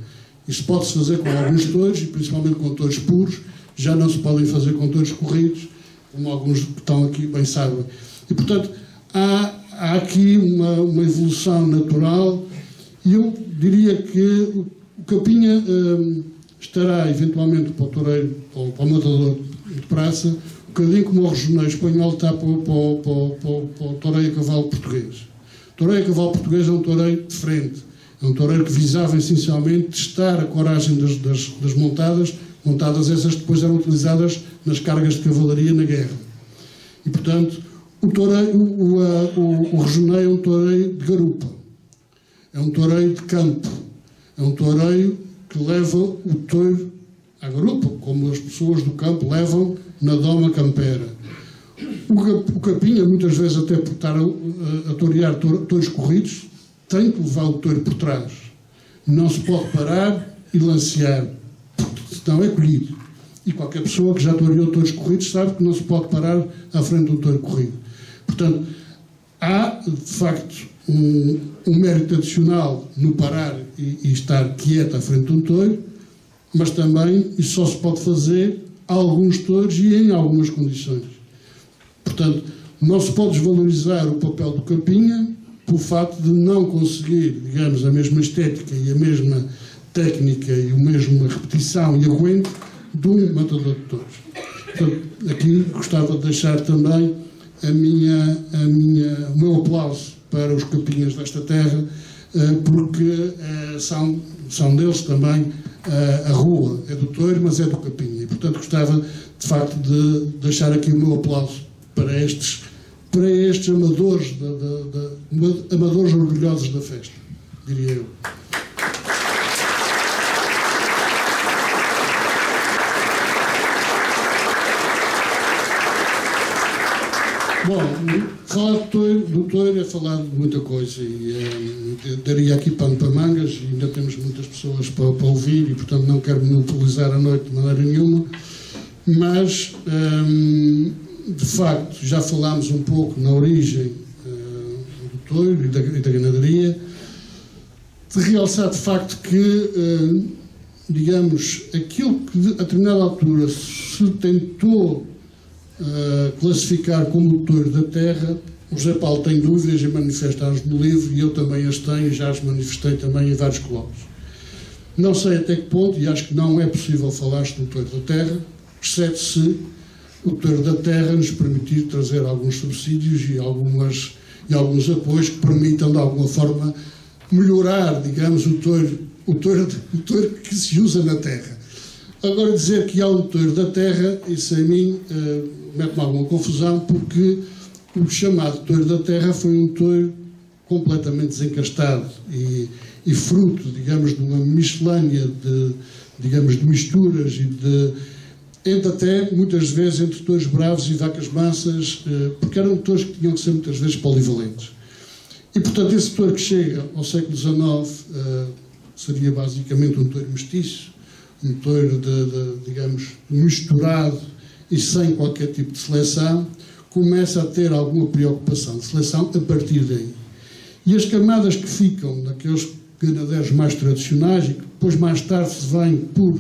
Isto pode-se fazer com alguns touros, e principalmente com touros puros, já não se podem fazer com touros corridos, como alguns que estão aqui bem sabem. E, portanto, há aqui uma evolução natural, e eu diria que o Capinha estará, eventualmente, para o toureiro, para o matador de praça, um bocadinho como o regioneiro espanhol está para o toureiro a cavalo português. O toureiro a cavalo português é um toureiro de frente, é um toureiro que visava essencialmente testar a coragem das montadas essas depois eram utilizadas nas cargas de cavalaria na guerra. E, portanto, o regioneiro é um toureiro de garupa, é um toureiro de campo, é um toureiro que leva o touro à garupa, como as pessoas do campo levam na doma campera. O Capinha, muitas vezes até por estar a torear touros corridos, tem que levar o touro por trás. Não se pode parar e lancear, senão é colhido. E qualquer pessoa que já toreou touros corridos sabe que não se pode parar à frente do touro corrido. Portanto, há, de facto, um mérito adicional no parar e estar quieto à frente de um touro, mas também isso só se pode fazer a alguns touros e em algumas condições. Portanto, não se pode desvalorizar o papel do Capinha pelo facto de não conseguir, digamos, a mesma estética e a mesma técnica e a mesma repetição e aguento de um matador de touros. Portanto, aqui gostava de deixar também o meu aplauso para os Capinhas desta terra, porque são deles também a rua, é do touro, mas é do Capinha. E, portanto, gostava, de facto, de deixar aqui o meu aplauso para estes amadores, amadores orgulhosos da festa, diria eu. Bom, falar do touro é falar de muita coisa e daria aqui pano para mangas e ainda temos muitas pessoas para ouvir e, portanto, não quero monopolizar a noite de maneira nenhuma, mas, de facto, já falámos um pouco na origem do touro e da ganaderia, de realçar, de facto, que, digamos, aquilo que a determinada altura se tentou classificar como o touro da terra, o José Paulo tem dúvidas e manifesta-as no livro, e eu também as tenho e já as manifestei também em vários colóquios. Não sei até que ponto, e acho que não é possível falar-se do touro da terra, exceto se o touro da terra nos permitir trazer alguns subsídios e alguns apoios que permitam, de alguma forma, melhorar, digamos, o touro que se usa na terra. Agora, dizer que há um touro da terra, isso a mim mete-me alguma confusão, porque o chamado touro da terra foi um touro completamente desencastado e fruto, digamos, de uma miscelânea de misturas e até, muitas vezes, entre touros bravos e vacas mansas, porque eram touros que tinham que ser, muitas vezes, polivalentes. E, portanto, esse touro que chega ao século XIX seria, basicamente, um touro mestiço, um touro, digamos, misturado e sem qualquer tipo de seleção, começa a ter alguma preocupação de seleção a partir daí. E as camadas que ficam daqueles ganadeiros mais tradicionais e que depois mais tarde se vem por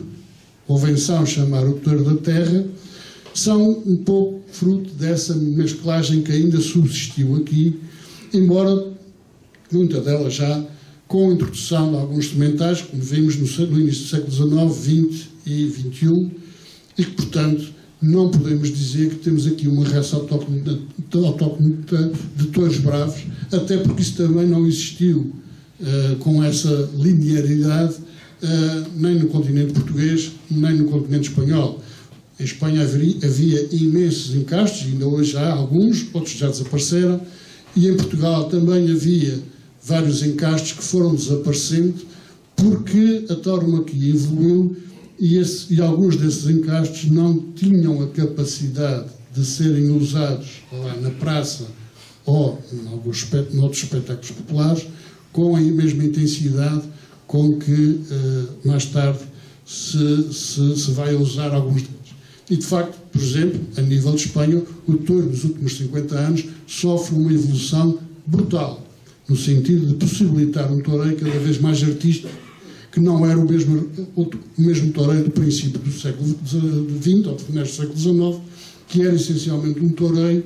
convenção chamar o touro da terra, são um pouco fruto dessa mesclagem que ainda subsistiu aqui, embora muita delas já com a introdução de alguns sementais, como vimos no início do século XIX, XX e XXI, e que, portanto, não podemos dizer que temos aqui uma raça autóctone de touros bravos, até porque isso também não existiu com essa linearidade nem no continente português, nem no continente espanhol. Em Espanha havia imensos encastes, ainda hoje há alguns, outros já desapareceram, e em Portugal também havia vários encastes que foram desaparecendo porque a tauromaquia evoluiu e alguns desses encastes não tinham a capacidade de serem usados lá na praça ou em outros espetáculos populares com a mesma intensidade com que mais tarde se vai usar alguns deles. E, de facto, por exemplo, a nível de Espanha, o touro nos últimos 50 anos sofre uma evolução brutal, no sentido de possibilitar um toureiro cada vez mais artístico, que não era o mesmo toureiro do princípio do século XX, ou do final do século XIX, que era essencialmente um toureiro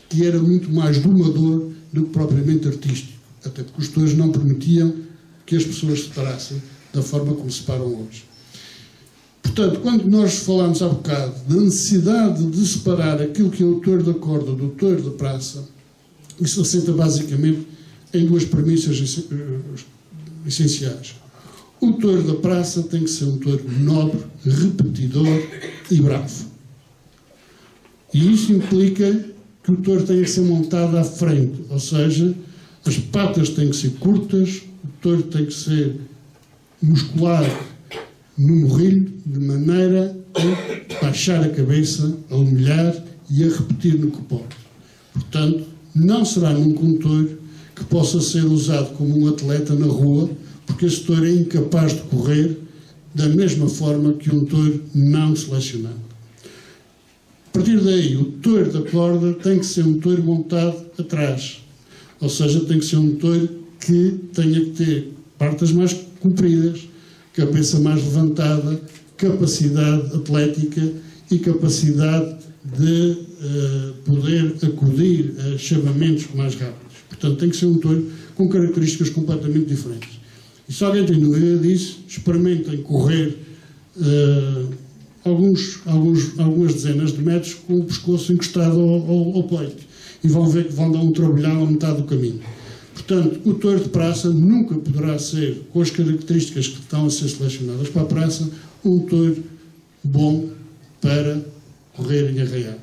que era muito mais domador do que propriamente artístico, até porque os touros não permitiam que as pessoas se parassem da forma como se param hoje. Portanto, quando nós falámos há bocado da necessidade de separar aquilo que é o touro da corda do touro da praça, isso assenta basicamente em duas premissas essenciais. O touro da praça tem que ser um touro nobre, repetidor e bravo. E isso implica que o touro tem que ser montado à frente, ou seja, as patas têm que ser curtas, o touro tem que ser musculado no morrilho, de maneira a baixar a cabeça, a humilhar e a repetir no que pode. Portanto, não será nunca um touro que possa ser usado como um atleta na rua, porque esse touro é incapaz de correr da mesma forma que um touro não selecionado. A partir daí, o touro da corda tem que ser um touro montado atrás, ou seja, tem que ser um touro que tenha que ter partes mais compridas, cabeça mais levantada, capacidade atlética e capacidade de poder acudir a chamamentos mais rápidos. Portanto, tem que ser um touro com características completamente diferentes. E se alguém tem dúvida disso, experimentem correr algumas dezenas de metros com o pescoço encostado ao peito e vão ver que vão dar um trabalhão a metade do caminho. Portanto, o touro de praça nunca poderá ser, com as características que estão a ser selecionadas para a praça, um touro bom para correr em arraiais.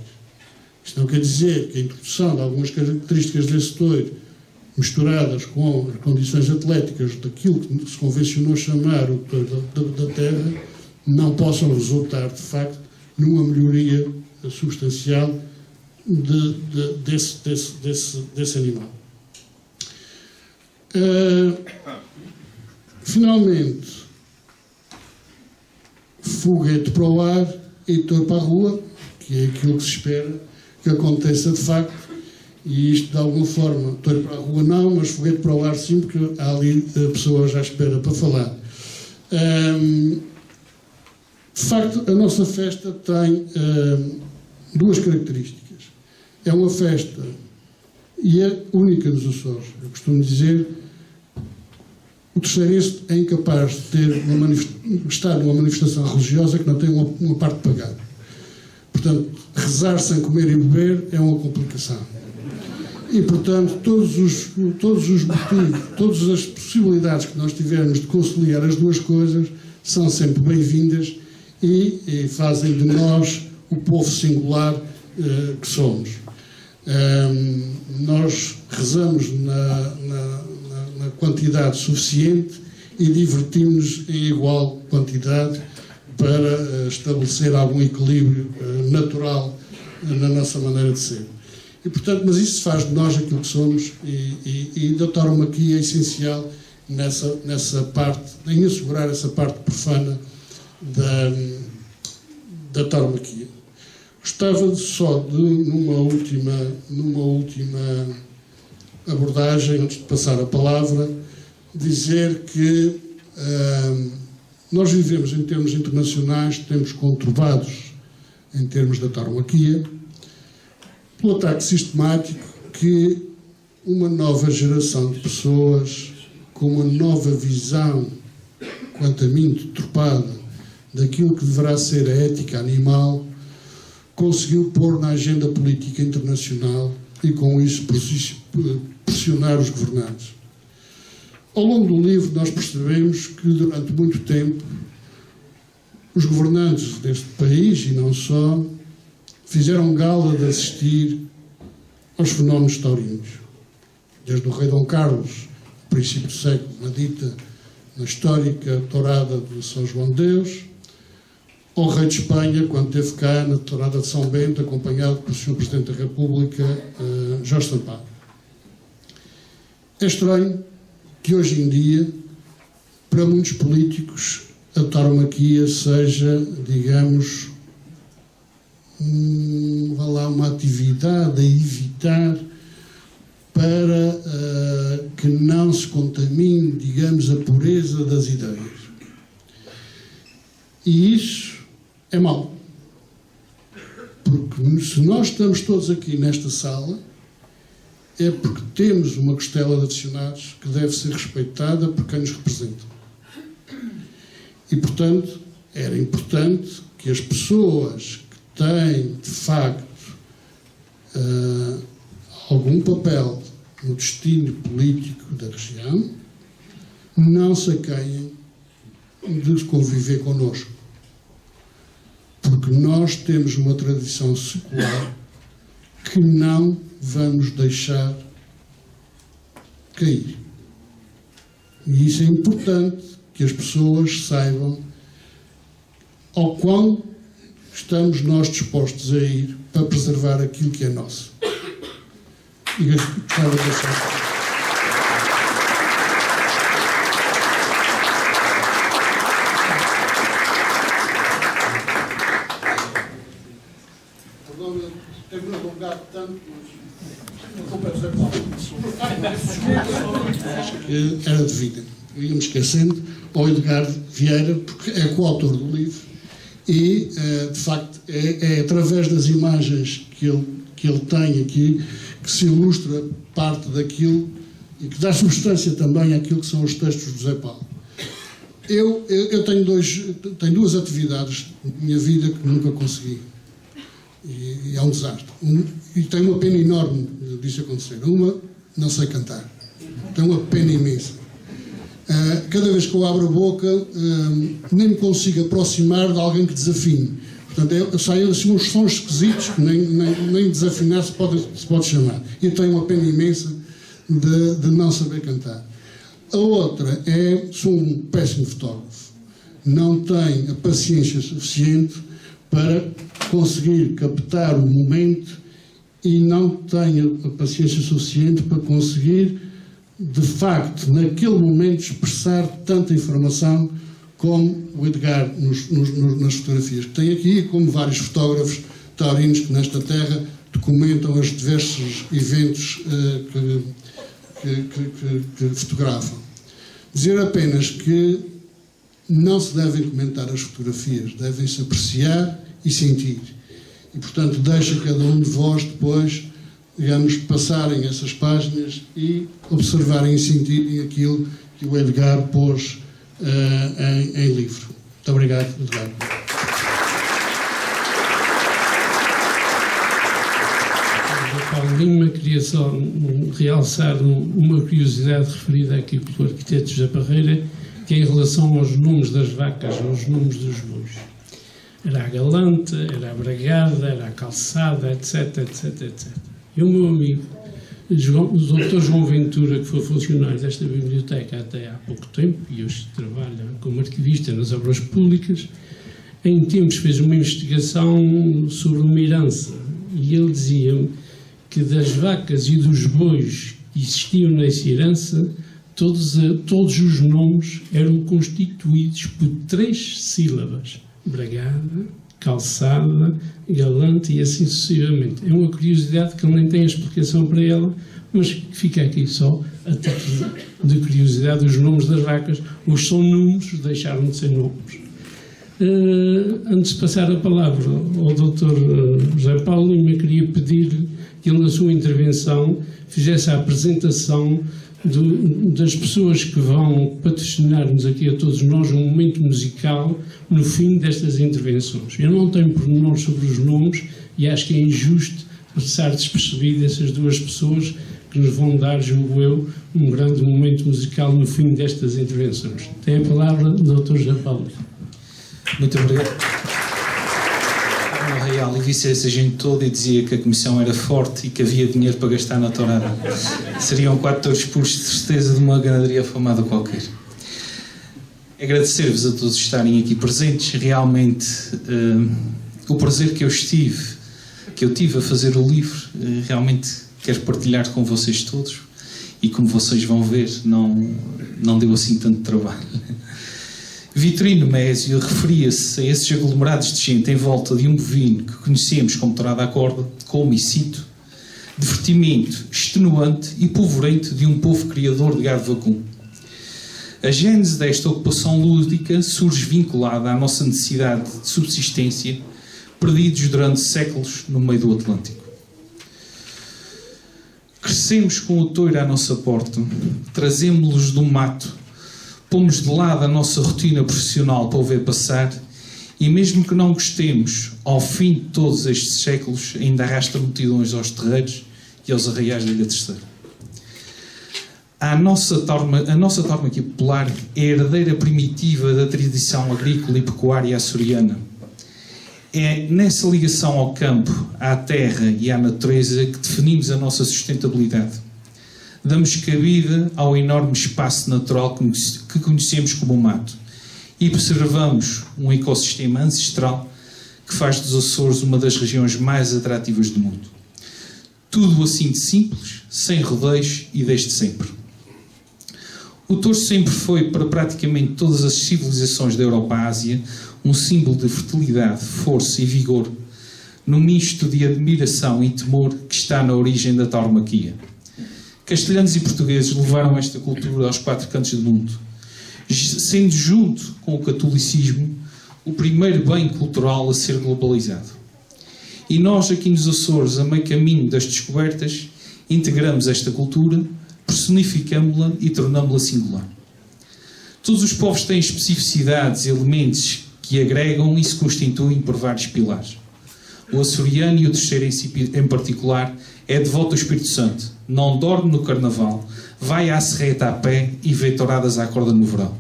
Isto não quer dizer que a introdução de algumas características desse touro, misturadas com as condições atléticas daquilo que se convencionou chamar o touro da terra, não possam resultar, de facto, numa melhoria substancial desse animal. Finalmente, foguete para o ar e touro para a rua, que é aquilo que se espera que aconteça de facto, e isto de alguma forma, touro para a rua não, mas foguete para o ar sim, porque há ali pessoas à espera para falar. De facto, a nossa festa tem duas características. É uma festa, e é única nos Açores. Eu costumo dizer, o terceirense é incapaz de ter estar numa manifestação religiosa que não tem uma parte pagada. Portanto, rezar sem comer e beber é uma complicação. E, portanto, todos os motivos, todas as possibilidades que nós tivermos de conciliar as duas coisas são sempre bem-vindas e fazem de nós o povo singular que somos. Nós rezamos na quantidade suficiente e divertimos-nos em igual quantidade para estabelecer algum equilíbrio natural na nossa maneira de ser. E, portanto, mas isso faz de nós aquilo que somos e da tauromaquia é essencial nessa parte, em assegurar essa parte profana da tauromaquia. Gostava só de, numa última abordagem, antes de passar a palavra, dizer que nós vivemos em termos internacionais tempos conturbados em termos da tauromaquia, pelo ataque sistemático que uma nova geração de pessoas com uma nova visão, quanto a mim, deturpada, daquilo que deverá ser a ética animal, conseguiu pôr na agenda política internacional e, com isso, pressionar os governantes. Ao longo do livro, nós percebemos que, durante muito tempo, os governantes deste país, e não só, fizeram gala de assistir aos fenómenos taurinos. Desde o rei Dom Carlos, no princípio do século, na dita, na histórica tourada de São João de Deus, ao rei de Espanha, quando esteve cá na tourada de São Bento, acompanhado pelo Sr. Presidente da República, Jorge Sampaio. É estranho que hoje em dia, para muitos políticos, a tauromaquia seja, digamos, uma atividade a evitar para que não se contamine, digamos, a pureza das ideias. E isso é mau. Porque se nós estamos todos aqui nesta sala, é porque temos uma costela de aficionados que deve ser respeitada por quem nos representa. E, portanto, era importante que as pessoas que têm, de facto, algum papel no destino político da região, não se aqueiem de conviver connosco. Porque nós temos uma tradição secular que não vamos deixar cair. E isso é importante que as pessoas saibam ao quão estamos nós dispostos a ir para preservar aquilo que é nosso. E gostava de deixar. Tenho-me alongado tanto, mas não peço era devida. Ia-me esquecendo ao Edgar Vieira, porque é coautor do livro, e, de facto, é através das imagens que ele tem aqui que se ilustra parte daquilo e que dá substância também àquilo que são os textos do José Paulo. Eu tenho duas atividades na minha vida que nunca consegui. E é um desastre. E tenho uma pena enorme disso acontecer. Uma, não sei cantar. Tenho uma pena imensa. Cada vez que eu abro a boca, nem me consigo aproximar de alguém que desafine. Portanto, saem assim uns sons esquisitos que nem desafinar se pode chamar. E eu tenho uma pena imensa de não saber cantar. A outra sou um péssimo fotógrafo. Não tenho a paciência suficiente para conseguir captar o momento e não tenho a paciência suficiente para conseguir, de facto, naquele momento, expressar tanta informação como o Edgar nas fotografias que tem aqui, como vários fotógrafos taurinos que nesta terra documentam os diversos eventos que fotografam. Dizer apenas que não se devem comentar as fotografias, devem-se apreciar e sentir. E, portanto, deixa cada um de vós depois, digamos, passarem essas páginas e observarem e sentirem aquilo que o Edgar pôs em livro. Muito obrigado, Edgar. Paulo Lima, queria só realçar uma curiosidade referida aqui pelo arquiteto José Parreira, que é em relação aos nomes das vacas, aos nomes dos bois. Era a galante, era a bragada, era a calçada, etc, etc, etc. E o meu amigo, o Dr. João Ventura, que foi funcionário desta biblioteca até há pouco tempo, e hoje trabalha como arquivista nas obras públicas, em tempos fez uma investigação sobre uma herança, e ele dizia-me que das vacas e dos bois que existiam nessa herança, todos os nomes eram constituídos por 3 sílabas. Bragada, calçada, galante e assim sucessivamente. É uma curiosidade que ele nem tem explicação para ela, mas fica aqui só a título de curiosidade: os nomes das vacas, os são números, deixaram de ser nomes. Antes de passar a palavra ao Dr. José Paulo, eu queria pedir-lhe que ele, na sua intervenção, fizesse a apresentação das pessoas que vão patrocinar-nos aqui a todos nós um momento musical no fim destas intervenções. Eu não tenho pormenores sobre os nomes e acho que é injusto passar despercebido essas duas pessoas que nos vão dar, julgo eu, um grande momento musical no fim destas intervenções. Tem a palavra o Dr. José Paulo. Muito obrigado. No Real, e visse essa gente toda e dizia que a comissão era forte e que havia dinheiro para gastar na tourada. Seriam 4 touros puros, de certeza, de uma ganaderia afamada qualquer. Agradecer-vos a todos estarem aqui presentes. Realmente, o prazer que eu tive a fazer o livro, realmente quero partilhar com vocês todos, e como vocês vão ver, não deu assim tanto trabalho. Vitorino Mésio referia-se a esses aglomerados de gente em volta de um bovino que conhecemos como tourada à corda, como, e cito, divertimento extenuante e polvorento de um povo criador de gado vacum. A gênese desta ocupação lúdica surge vinculada à nossa necessidade de subsistência, perdidos durante séculos no meio do Atlântico. Crescemos com o touro à nossa porta, trazemos-los do mato, pomos de lado a nossa rotina profissional para o ver passar, e mesmo que não gostemos, ao fim de todos estes séculos, ainda arrasta multidões aos terreiros e aos arraiais da Ilha Terceira. A nossa tauromaquia popular é a herdeira primitiva da tradição agrícola e pecuária açoriana. É nessa ligação ao campo, à terra e à natureza que definimos a nossa sustentabilidade. Damos cabida ao enorme espaço natural que conhecemos como o mato e preservamos um ecossistema ancestral que faz dos Açores uma das regiões mais atrativas do mundo. Tudo assim de simples, sem rodeios e desde sempre. O touro sempre foi, para praticamente todas as civilizações da Europa à Ásia, um símbolo de fertilidade, força e vigor, no misto de admiração e temor que está na origem da tauromaquia. Castelhanos e portugueses levaram esta cultura aos 4 cantos do mundo, sendo junto com o catolicismo o primeiro bem cultural a ser globalizado. E nós, aqui nos Açores, a meio caminho das descobertas, integramos esta cultura, personificamos-la e tornamos-la singular. Todos os povos têm especificidades e elementos que agregam e se constituem por vários pilares. O açoriano, e o terceiro em particular, é devoto ao Espírito Santo, não dorme no Carnaval, vai à serreta a pé e vê touradas à corda no verão.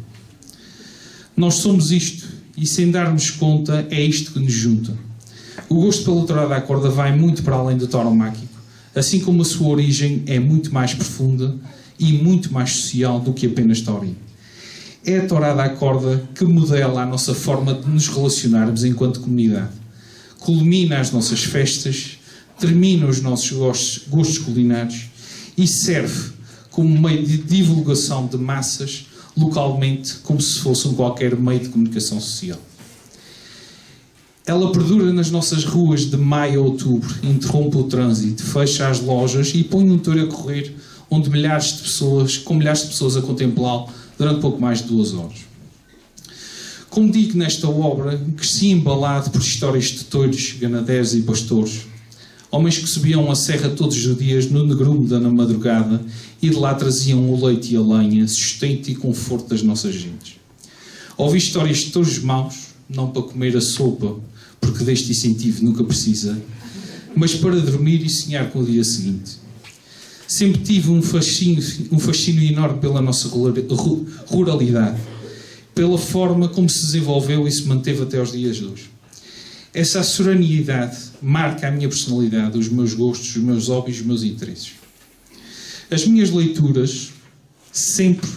Nós somos isto, e sem darmos conta, é isto que nos junta. O gosto pela tourada à corda vai muito para além do tauromáquico, assim como a sua origem é muito mais profunda e muito mais social do que apenas taurino. É a tourada à corda que modela a nossa forma de nos relacionarmos enquanto comunidade, culmina as nossas festas, termina os nossos gostos culinários e serve como meio de divulgação de massas localmente, como se fosse qualquer meio de comunicação social. Ela perdura nas nossas ruas de maio a outubro, interrompe o trânsito, fecha as lojas e põe um touro a correr onde com milhares de pessoas a contemplá-lo durante pouco mais de 2 horas. Como digo nesta obra, cresci embalado por histórias de touros, ganadeiros e pastores, homens que subiam a serra todos os dias no negrume da madrugada e de lá traziam o leite e a lenha, sustento e conforto das nossas gentes. Ouvi histórias de touros maus, não para comer a sopa, porque deste incentivo nunca precisei, mas para dormir e sonhar com o dia seguinte. Sempre tive um fascínio enorme pela nossa ruralidade, pela forma como se desenvolveu e se manteve até aos dias de hoje. Essa açorianidade marca a minha personalidade, os meus gostos, os meus hobbies, os meus interesses. As minhas leituras sempre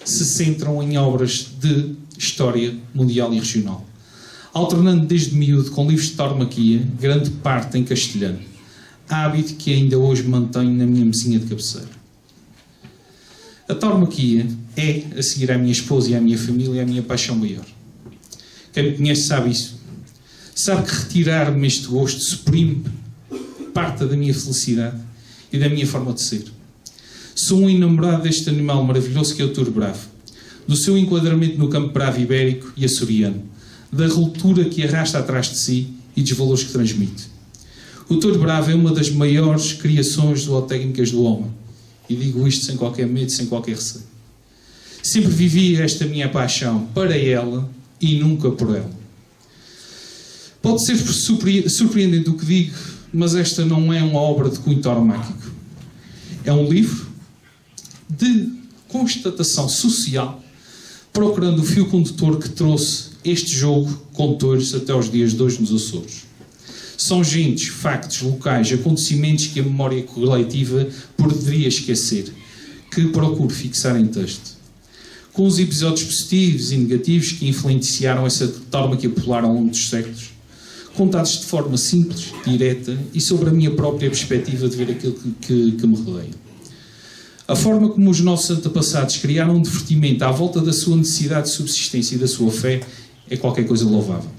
se centram em obras de história mundial e regional, alternando desde miúdo com livros de tauromaquia, grande parte em castelhano, hábito que ainda hoje mantenho na minha mesinha de cabeceira. A tauromaquia é, a seguir à minha esposa e à minha família, a minha paixão maior. Quem me conhece sabe isso. Sabe que retirar-me este gosto suprime parte da minha felicidade e da minha forma de ser. Sou um enamorado deste animal maravilhoso que é o touro bravo, do seu enquadramento no campo bravo ibérico e açoriano, da ruptura que arrasta atrás de si e dos valores que transmite. O touro bravo é uma das maiores criações zootécnicas do homem, e digo isto sem qualquer medo, sem qualquer receio. Sempre vivi esta minha paixão para ela e nunca por ela. Pode ser surpreendente o que digo, mas esta não é uma obra de cunho tauromáquico. É um livro de constatação social, procurando o fio condutor que trouxe este jogo com touros até aos dias de hoje nos Açores. São gentes, factos, locais, acontecimentos que a memória coletiva poderia esquecer, que procuro fixar em texto. Com os episódios positivos e negativos que influenciaram essa tauromaquia popular ao longo dos séculos, contados de forma simples, direta e sobre a minha própria perspectiva de ver aquilo que me rodeia. A forma como os nossos antepassados criaram um divertimento à volta da sua necessidade de subsistência e da sua fé é qualquer coisa louvável.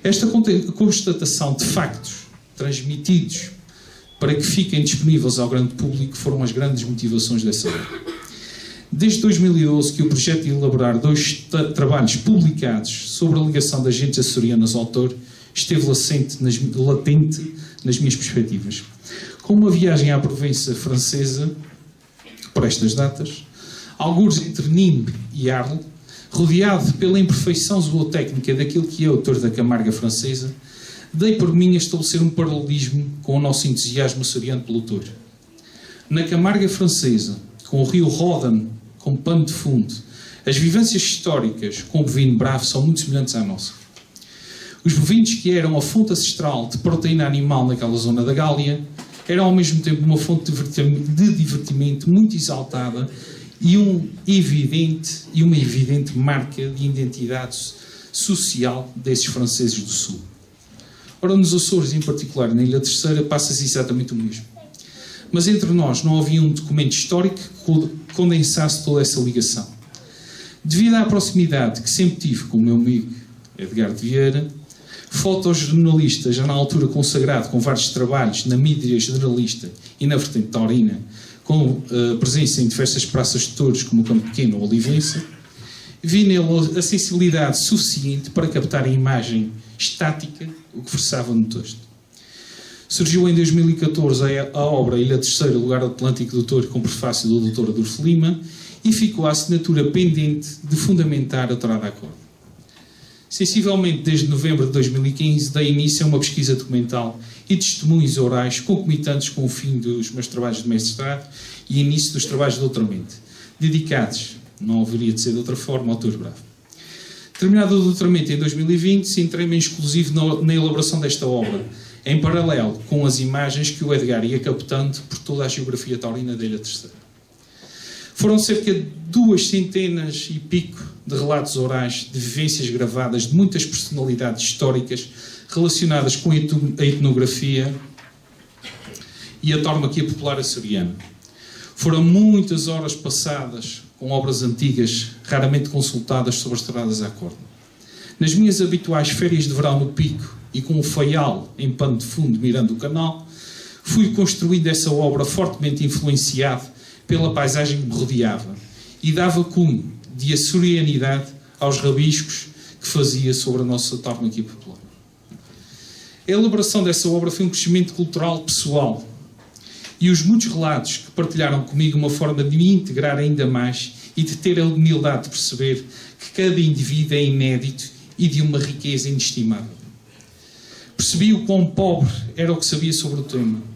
Esta constatação de factos transmitidos para que fiquem disponíveis ao grande público foram as grandes motivações dessa obra. Desde 2012 que o projeto de elaborar 2 trabalhos publicados sobre a ligação das gentes açorianas ao touro esteve latente nas minhas perspectivas. Com uma viagem à Provença francesa, por estas datas, algures entre Nîmes e Arles, rodeado pela imperfeição zootécnica daquilo que é o touro da Camarga francesa, dei por mim a estabelecer um paralelismo com o nosso entusiasmo açoriano pelo touro. Na Camarga francesa, com o rio Rodano como pano de fundo, as vivências históricas com o bovino bravo são muito semelhantes à nossa. Os bovinos que eram a fonte ancestral de proteína animal naquela zona da Gália eram ao mesmo tempo uma fonte de divertimento muito exaltada e uma evidente marca de identidade social desses franceses do Sul. Ora, nos Açores, em particular na Ilha Terceira, passa-se exatamente o mesmo. Mas entre nós não havia um documento histórico que condensasse toda essa ligação. Devido à proximidade que sempre tive com o meu amigo Edgar de Vieira, fotojornalista já na altura consagrado com vários trabalhos na mídia generalista e na vertente taurina, com presença em diversas praças de touros como o Campo Pequeno ou Olivença, vi nele a sensibilidade suficiente para captar a imagem estática, o que versava no texto. Surgiu em 2014 a obra Ilha Terceira, Lugar Atlântico do Touro, com prefácio do Dr. Adolfo Lima, e ficou a assinatura pendente de fundamentar a tourada à corda. Sensivelmente, desde novembro de 2015, dei início a uma pesquisa documental e testemunhos orais concomitantes com o fim dos meus trabalhos de mestrado e início dos trabalhos de doutoramento, dedicados, não haveria de ser de outra forma, ao touro bravo. Terminado o doutoramento em 2020, centrei-me em exclusivo na elaboração desta obra, em paralelo com as imagens que o Edgar ia captando por toda a geografia taurina da Ilha Terceira. Foram cerca de 200 e pico de relatos orais, de vivências gravadas de muitas personalidades históricas relacionadas com a etnografia e a tauromaquia popular açoriana. Foram muitas horas passadas com obras antigas, raramente consultadas sobre as touradas à corda. Nas minhas habituais férias de verão no Pico e com o faial em pano de fundo mirando o canal, fui construindo essa obra fortemente influenciado pela paisagem que me rodeava e dava cunho de açorianidade aos rabiscos que fazia sobre a nossa tauromaquia popular. A elaboração dessa obra foi um crescimento cultural pessoal e os muitos relatos que partilharam comigo uma forma de me integrar ainda mais e de ter a humildade de perceber que cada indivíduo é inédito e de uma riqueza inestimável. Percebi o quão pobre era o que sabia sobre o tema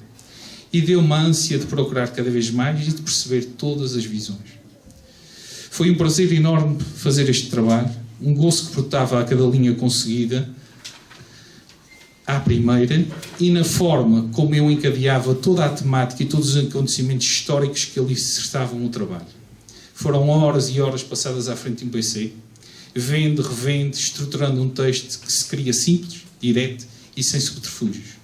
e deu-me a ânsia de procurar cada vez mais e de perceber todas as visões. Foi um prazer enorme fazer este trabalho, um gozo que brotava a cada linha conseguida, à primeira, e na forma como eu encadeava toda a temática e todos os acontecimentos históricos que ali certavam o trabalho. Foram horas e horas passadas à frente de um PC, vendo, revendo, estruturando um texto que se queria simples, direto e sem subterfúgios.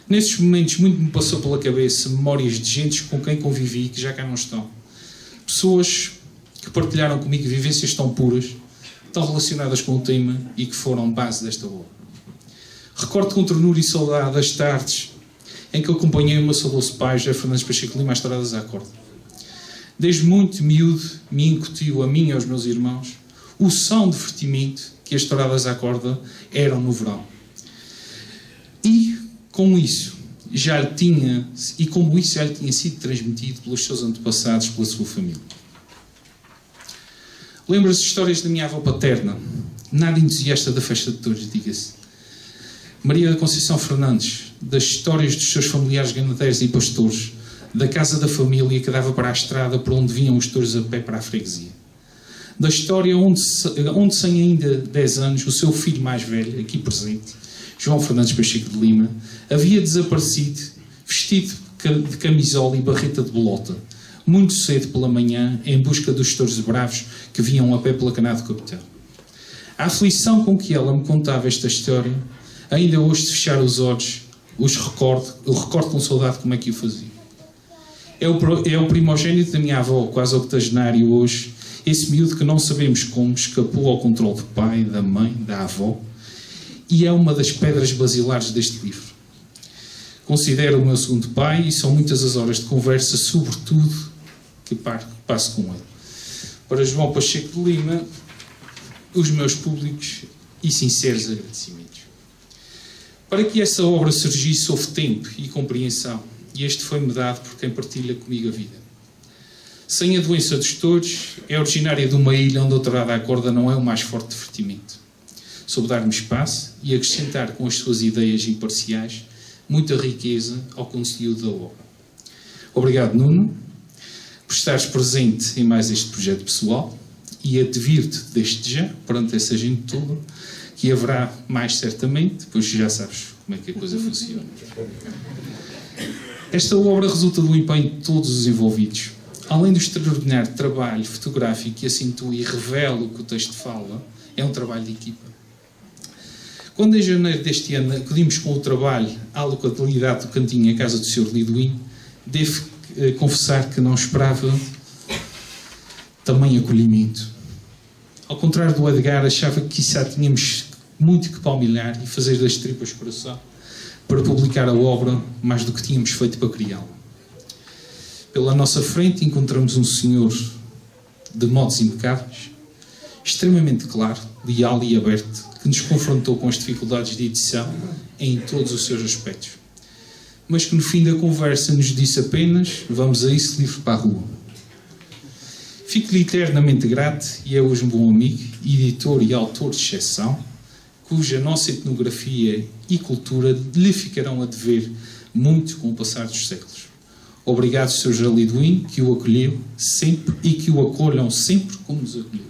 Nesses momentos muito me passou pela cabeça memórias de gentes com quem convivi e que já cá não estão. Pessoas que partilharam comigo vivências tão puras, tão relacionadas com o tema e que foram base desta obra. Recordo com ternura e saudade as tardes em que acompanhei o meu saudoso pai, José Fernandes Pacheco Lima, às touradas à corda. Desde muito miúdo me incutiu a mim e aos meus irmãos o som divertimento que as touradas à corda eram no verão. E como isso já lhe tinha sido transmitido pelos seus antepassados, pela sua família. Lembro-se de histórias da minha avó paterna, nada entusiasta da festa de touros, diga-se. Maria da Conceição Fernandes, das histórias dos seus familiares ganadeiros e pastores, da casa da família que dava para a estrada por onde vinham os touros a pé para a freguesia. Da história onde sem ainda 10 anos, o seu filho mais velho, aqui presente, João Fernandes Pacheco de Lima, havia desaparecido, vestido de camisola e barreta de bolota, muito cedo pela manhã, em busca dos touros bravos que vinham a pé pela Caná do Capitão. A aflição com que ela me contava esta história, ainda hoje, de fechar os olhos, eu recordo com saudade como é que o fazia. É o primogênito da minha avó, quase octogenário hoje, esse miúdo que não sabemos como escapou ao controle do pai, da mãe, da avó, e é uma das pedras basilares deste livro. Considero o meu segundo pai e são muitas as horas de conversa, sobretudo, que passo com ele. Para João Pacheco de Lima, os meus públicos e sinceros agradecimentos. Para que essa obra surgisse, houve tempo e compreensão, e este foi-me dado por quem partilha comigo a vida. Sem a doença dos touros, é originária de uma ilha onde a tourada à corda não é o mais forte divertimento. Soube dar-me espaço e acrescentar com as suas ideias imparciais muita riqueza ao conteúdo da obra. Obrigado, Nuno, por estares presente em mais este projeto pessoal e advirto desde já, perante essa gente toda, que haverá mais certamente, pois já sabes como é que a coisa funciona. Esta obra resulta do empenho de todos os envolvidos. Além do extraordinário trabalho fotográfico que acentua e revela o que o texto fala, é um trabalho de equipa. Quando em janeiro deste ano acudimos com o trabalho à localidade do Cantinho, a casa do Sr. Liduíno, devo confessar que não esperava tamanho acolhimento. Ao contrário do Edgar, achava que quizá tínhamos muito que palmilhar e fazer das tripas coração para publicar a obra mais do que tínhamos feito para criá-la. Pela nossa frente encontramos um senhor de modos impecáveis, extremamente claro, leal e aberto, que nos confrontou com as dificuldades de edição em todos os seus aspectos. Mas que no fim da conversa nos disse apenas: vamos a esse livro para a rua. Fico-lhe eternamente grato e é hoje um bom amigo, editor e autor de exceção, cuja nossa etnografia e cultura lhe ficarão a dever muito com o passar dos séculos. Obrigado, Sr. José Liduíno, que o acolheu sempre e que o acolham sempre como nos acolheu.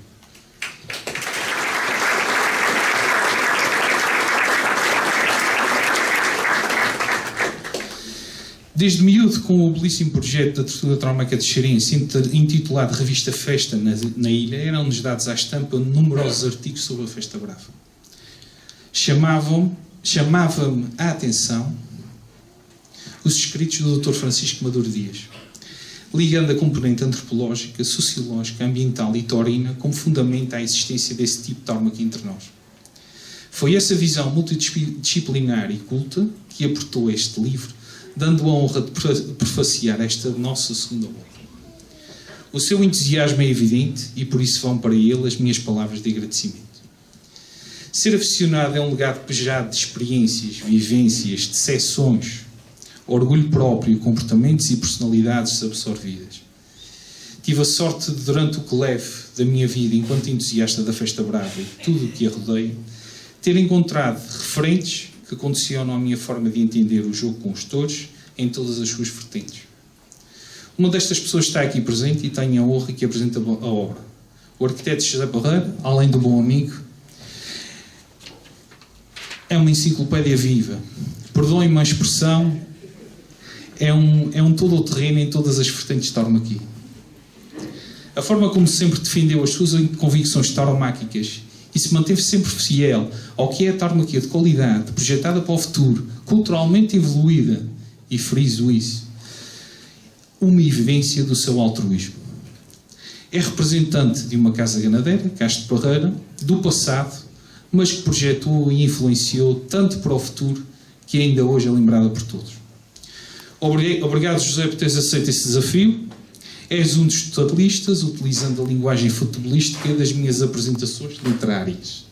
Desde miúdo, com o belíssimo projeto da Tortuga Traumática de Xerém, intitulado Revista Festa na Ilha, eram-nos dados à estampa numerosos artigos sobre a Festa Brava. Chamava-me a atenção os escritos do Dr. Francisco Maduro Dias, ligando a componente antropológica, sociológica, ambiental e taurina como fundamento à existência desse tipo de tauromaquia entre nós. Foi essa visão multidisciplinar e culta que aportou este livro, dando a honra de prefaciar esta nossa segunda obra. O seu entusiasmo é evidente e por isso vão para ele as minhas palavras de agradecimento. Ser aficionado é um legado pejado de experiências, vivências, decepções, orgulho próprio, comportamentos e personalidades absorvidas. Tive a sorte de, durante o que levo da minha vida enquanto entusiasta da Festa Brava e tudo o que a rodeia, ter encontrado referentes que condicionam a minha forma de entender o jogo com os touros em todas as suas vertentes. Uma destas pessoas está aqui presente e tenho a honra que apresenta a obra. O arquiteto José Barreiro, além do bom amigo, é uma enciclopédia viva. Perdoem-me a expressão, é um todo-terreno em todas as vertentes de tauromaquia. A forma como sempre defendeu as suas convicções tauromáquicas e se manteve sempre fiel ao que é a tauromaquia de qualidade, projetada para o futuro, culturalmente evoluída, e friso isso, uma evidência do seu altruísmo. É representante de uma casa ganadeira, Castro Barreira, do passado, mas que projetou e influenciou tanto para o futuro que ainda hoje é lembrada por todos. Obrigado, José, por teres aceito esse desafio. És um dos totalistas, utilizando a linguagem futebolística das minhas apresentações literárias.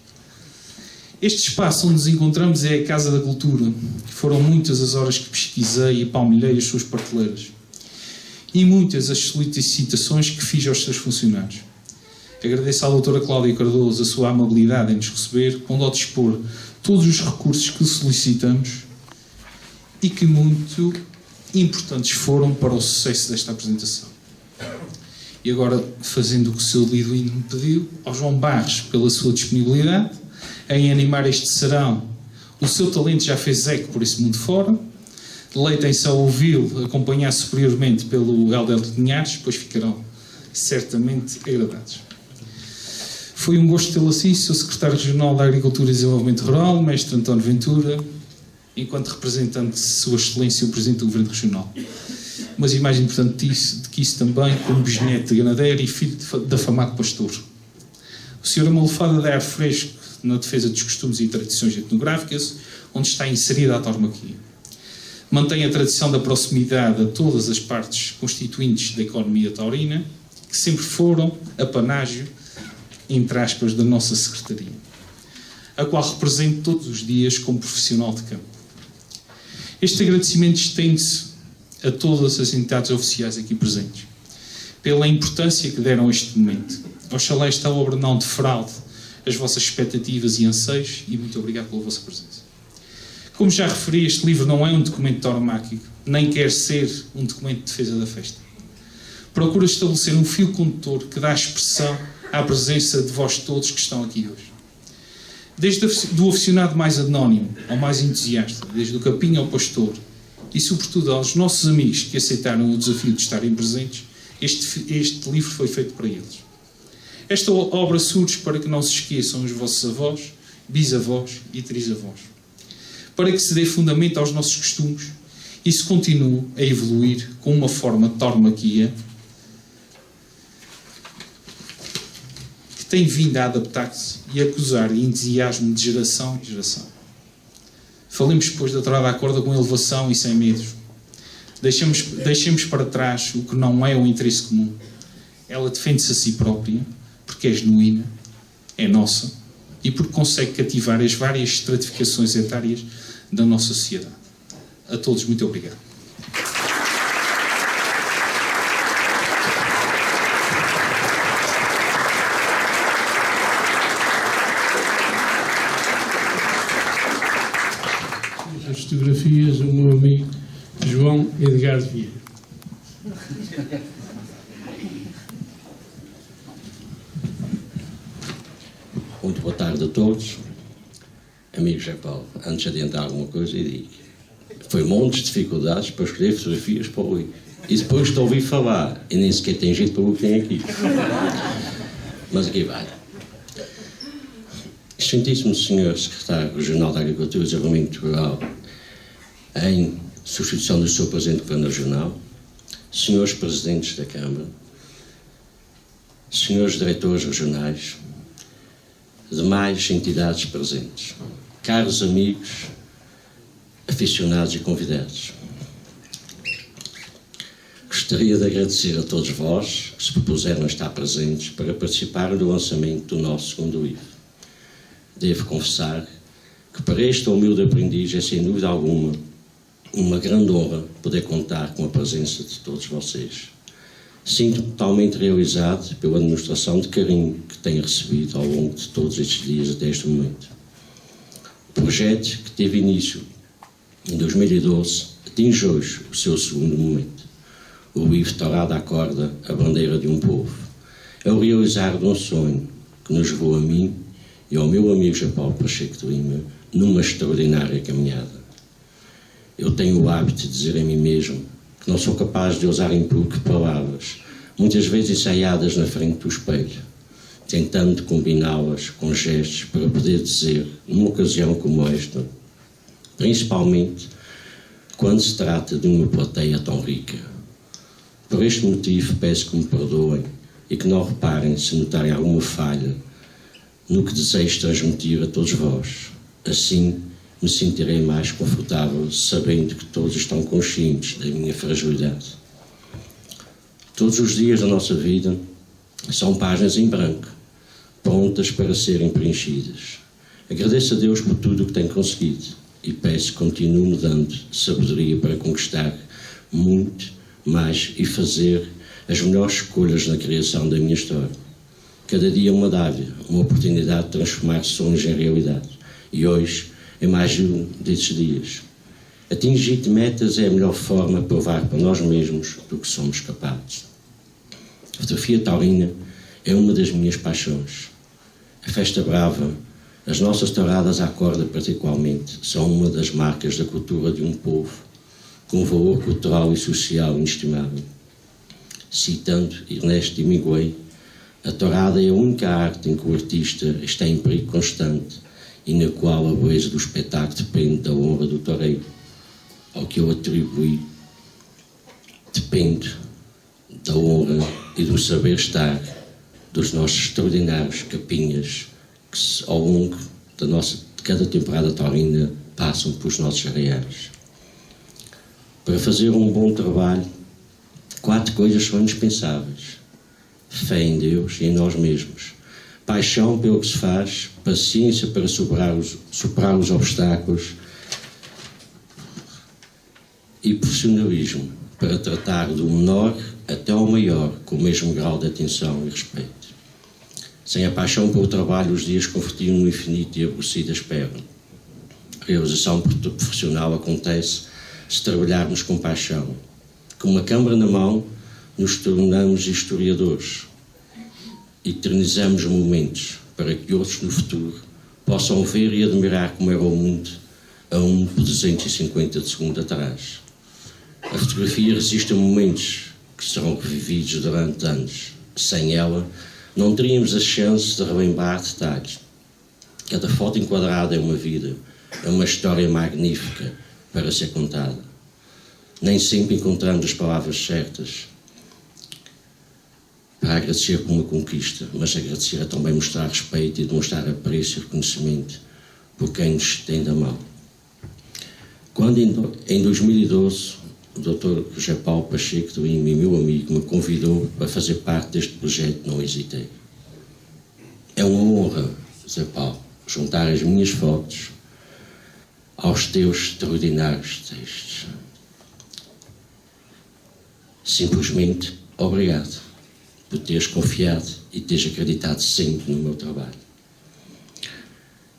Este espaço onde nos encontramos é a Casa da Cultura. Foram muitas as horas que pesquisei e palmilhei as suas prateleiras. E muitas as solicitações que fiz aos seus funcionários. Agradeço à doutora Cláudia Cardoso a sua amabilidade em nos receber, pondo ao dispor todos os recursos que solicitamos e que muito importantes foram para o sucesso desta apresentação. E agora, fazendo o que o seu Liduíno me pediu, ao João Barros pela sua disponibilidade em animar este serão. O seu talento já fez eco por esse mundo fora. Deleitem-se a ouvi-lo, acompanhar superiormente pelo Helder de Linhares, pois ficarão certamente agradados. Foi um gosto tê-lo assim, Sr. Secretário Regional da Agricultura e Desenvolvimento Rural, Mestre António Ventura, enquanto representante de Sua Excelência o Presidente do Governo Regional. Mas e mais importante que isso também, como bisneto de ganadeiro e filho de afamado pastor. O senhor é uma lufada de ar fresco na defesa dos costumes e tradições etnográficas, onde está inserida a tauromaquia. Mantém a tradição da proximidade a todas as partes constituintes da economia taurina, que sempre foram apanágio, entre aspas, da nossa Secretaria, a qual represento todos os dias como profissional de campo. Este agradecimento estende-se a todas as entidades oficiais aqui presentes, pela importância que deram a este momento. Oxalá esta obra não defraude as vossas expectativas e anseios, e muito obrigado pela vossa presença. Como já referi, este livro não é um documento tauromáquico, nem quer ser um documento de defesa da festa. Procura estabelecer um fio condutor que dá expressão à presença de vós todos que estão aqui hoje. Desde do aficionado mais anónimo ao mais entusiasta, desde o capinho ao pastor, e sobretudo aos nossos amigos que aceitaram o desafio de estarem presentes, este livro foi feito para eles. Esta obra surge para que não se esqueçam os vossos avós, bisavós e trisavós, para que se dê fundamento aos nossos costumes e se continue a evoluir com uma forma de tauromaquia que tem vindo a adaptar-se e a acusar entusiasmo de geração em geração. Falemos, pois, da torada à corda com elevação e sem medos. Deixemos para trás o que não é o interesse comum. Ela defende-se a si própria, porque é genuína, é nossa, e porque consegue cativar as várias estratificações etárias da nossa sociedade. A todos, muito obrigado. As fotografias do meu amigo João Edgar Vieira. Muito boa tarde a todos. Amigo José Paulo, antes de adiantar alguma coisa, eu digo, foi montes de dificuldades para escolher fotografias para o livro. E depois de ouvir falar, e nem sequer tem jeito para o que tem aqui. Mas aqui vai. Excelentíssimo Sr. Secretário Regional da Agricultura e Desenvolvimento Rural, em substituição do Sr. Presidente do Governo Regional, Srs. Presidentes da Câmara, Srs. Diretores Regionais, demais entidades presentes, caros amigos, aficionados e convidados. Gostaria de agradecer a todos vós que se propuseram a estar presentes para participar do lançamento do nosso segundo livro. Devo confessar que para este humilde aprendiz é sem dúvida alguma uma grande honra poder contar com a presença de todos vocês. Sinto-me totalmente realizado pela demonstração de carinho que tenho recebido ao longo de todos estes dias até este momento. O projeto, que teve início em 2012, atinge hoje o seu segundo momento. O livro Torada à Corda, a bandeira de um povo. É o realizar de um sonho que nos levou a mim e ao meu amigo José Paulo Pacheco de Lima numa extraordinária caminhada. Eu tenho o hábito de dizer a mim mesmo que não sou capaz de usar em público palavras, muitas vezes ensaiadas na frente do espelho, tentando combiná-las com gestos para poder dizer, numa ocasião como esta, principalmente quando se trata de uma plateia tão rica. Por este motivo peço que me perdoem e que não reparem se notarem alguma falha no que desejo transmitir a todos vós. Assim, me sentirei mais confortável sabendo que todos estão conscientes da minha fragilidade. Todos os dias da nossa vida são páginas em branco, prontas para serem preenchidas. Agradeço a Deus por tudo o que tenho conseguido e peço que continue-me dando sabedoria para conquistar muito mais e fazer as melhores escolhas na criação da minha história. Cada dia uma dádiva, uma oportunidade de transformar sonhos em realidade. E hoje é mais um desses dias. Atingir metas é a melhor forma de provar para nós mesmos do que somos capazes. A fotografia taurina é uma das minhas paixões. A festa brava, as nossas touradas à corda particularmente, são uma das marcas da cultura de um povo, com um valor cultural e social inestimável. Citando Ernesto Hemingway, a tourada é a única arte em que o artista está em perigo constante e na qual a beleza do espetáculo depende da honra do toureiro. Ao que eu atribuí, depende da honra e do saber estar dos nossos extraordinários capinhas que ao longo de cada temporada taurina passam pelos nossos arraiais. Para fazer um bom trabalho, 4 coisas são indispensáveis: fé em Deus e em nós mesmos, paixão pelo que se faz, paciência para superar os obstáculos e profissionalismo para tratar do menor até ao maior com o mesmo grau de atenção e respeito. Sem a paixão pelo trabalho, os dias convertiam no infinito e aborrecida espera. A realização profissional acontece se trabalharmos com paixão. Com uma câmara na mão, nos tornamos historiadores. Eternizamos momentos para que outros no futuro possam ver e admirar como era o mundo a 250 de segundo atrás. A fotografia resiste a momentos que serão revividos durante anos. Sem ela, não teríamos a chance de relembrar detalhes. Cada foto enquadrada é uma vida, é uma história magnífica para ser contada. Nem sempre encontramos as palavras certas para agradecer por uma conquista, mas agradecer é também mostrar respeito e demonstrar apreço e reconhecimento por quem nos estende a mão. Quando em 2012 o Dr. José Paulo Pacheco do INME, meu amigo, me convidou para fazer parte deste projeto, não hesitei. É uma honra, José Paulo, juntar as minhas fotos aos teus extraordinários textos. Simplesmente, obrigado por teres confiado e teres acreditado sempre no meu trabalho.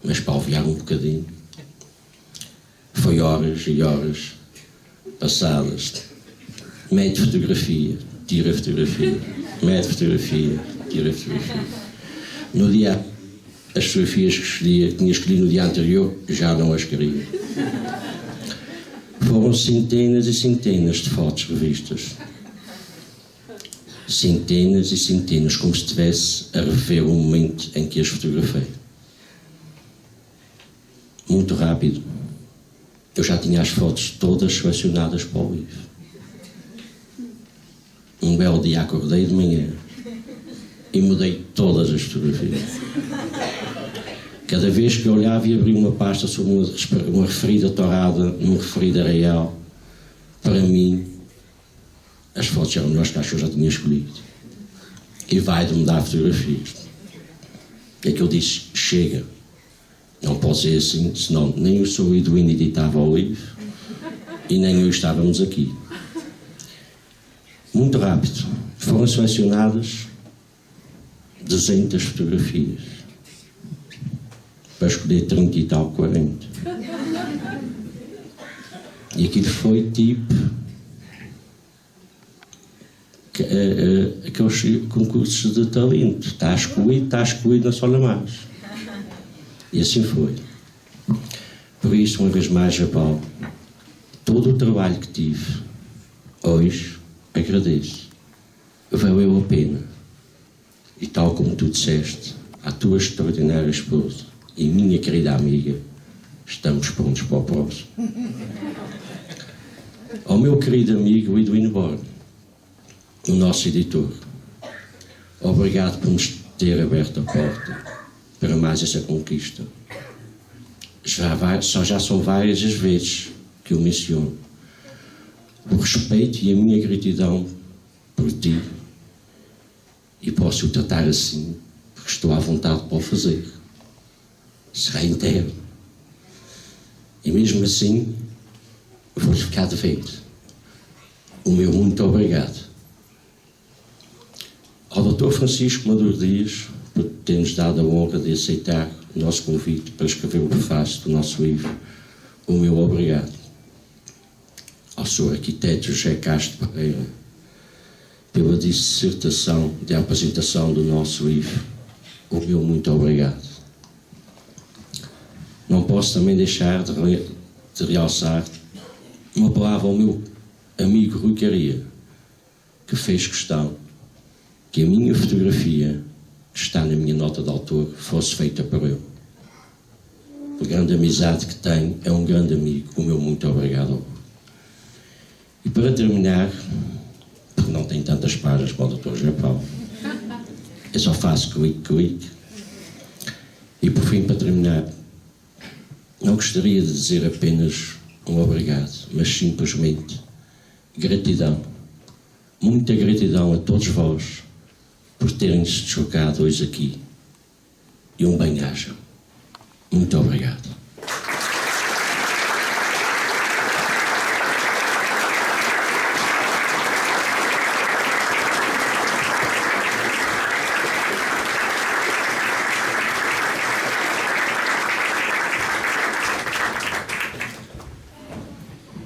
Mas para aliviar um bocadinho, foi horas e horas passadas. Mete fotografia, tira fotografia, mete fotografia, tira fotografia. No dia, as fotografias que tinha escolhido no dia anterior, já não as queria. Foram centenas e centenas de fotos revistas. Centenas e centenas, como se estivesse a rever o momento em que as fotografei. Muito rápido. Eu já tinha as fotos todas selecionadas para o livro. Um belo dia acordei de manhã e mudei todas as fotografias. Cada vez que eu olhava e abria uma pasta sobre uma referida tourada num referido arraial, para mim, as fotos eram melhores que as que eu já tinha escolhido. E vai de mudar fotografias. É que eu disse, chega. Não pode ser assim, senão nem o Sr. Eduino editava o livro e nem eu estávamos aqui. Muito rápido. Foram selecionadas 200 fotografias para escolher 30 e tal, 40. E aquilo foi tipo aqueles concursos de talento. Está excluído, não só na mais. E assim foi. Por isso, uma vez mais, Japão, todo o trabalho que tive, hoje, agradeço. Valeu a pena. E tal como tu disseste, a tua extraordinária esposa e minha querida amiga, estamos prontos para o próximo. Ao meu querido amigo Eduino Borne, o nosso editor, obrigado por nos ter aberto a porta para mais essa conquista. já são várias as vezes que eu menciono o respeito e a minha gratidão por ti, e posso o tratar assim porque estou à vontade para o fazer. Será interno. E mesmo assim vou ficar devendo o meu muito obrigado ao Dr. Francisco Maduro Dias por ter-nos dado a honra de aceitar o nosso convite para escrever o prefácio do nosso livro. O meu obrigado ao Sr. Arquiteto José Castro Pereira pela dissertação de apresentação do nosso livro. O meu muito obrigado. Não posso também deixar de realçar uma palavra ao meu amigo Rui Caria, que fez questão que a minha fotografia, que está na minha nota de autor, fosse feita por ele. A grande amizade que tenho, é um grande amigo. O meu muito obrigado. E para terminar, porque não tem tantas páginas como o Dr. José Paulo, eu só faço clique. E por fim, para terminar, não gostaria de dizer apenas um obrigado, mas simplesmente gratidão. Muita gratidão a todos vós por terem-se deslocado hoje aqui. E um bem-aja. Muito obrigado.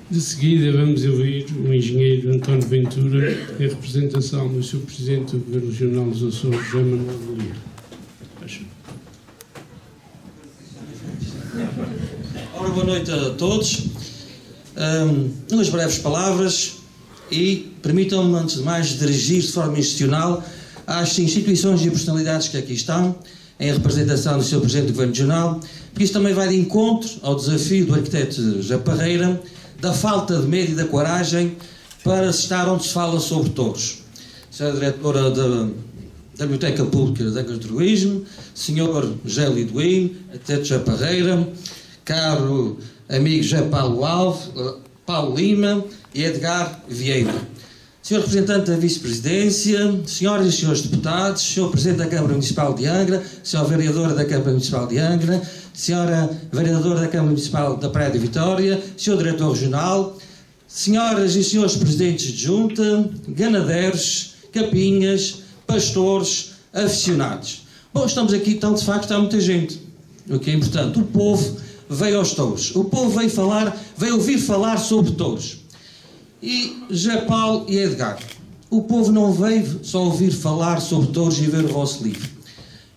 De seguida, vamos ouvir o engenheiro António Ventura, em representação do Sr. Presidente do Governo Regional dos Açores, José Manuel Golia. Ora, boa noite a todos. Umas breves palavras e permitam-me, antes de mais, dirigir de forma institucional às instituições e personalidades que aqui estão, em representação do Sr. Presidente do Governo Regional, porque isso também vai de encontro ao desafio do arquiteto José Parreira, da falta de medo e da coragem para se estar onde se fala sobre touros. Sra. Diretora da Biblioteca Pública da Turismo, Sr. José Liduíno, arquiteto José Parreira, caro amigo José Paulo Lima e Edgar Vieira, Sr. Representante da Vice-Presidência, Senhoras e Senhores Deputados, Sr. Presidente da Câmara Municipal de Angra, Sra. Vereadora da Câmara Municipal de Angra, Sra. Vereadora da Câmara Municipal da Praia de Vitória, Sr. Diretor Regional, Senhoras e Senhores Presidentes de Junta, ganadeiros, capinhas, pastores, aficionados. Bom, estamos aqui, então, de facto, há muita gente. O que é importante, o povo veio aos touros. O povo veio ouvir falar sobre touros. E José Paulo e Edgar, o povo não veio só ouvir falar sobre touros e ver o vosso livro.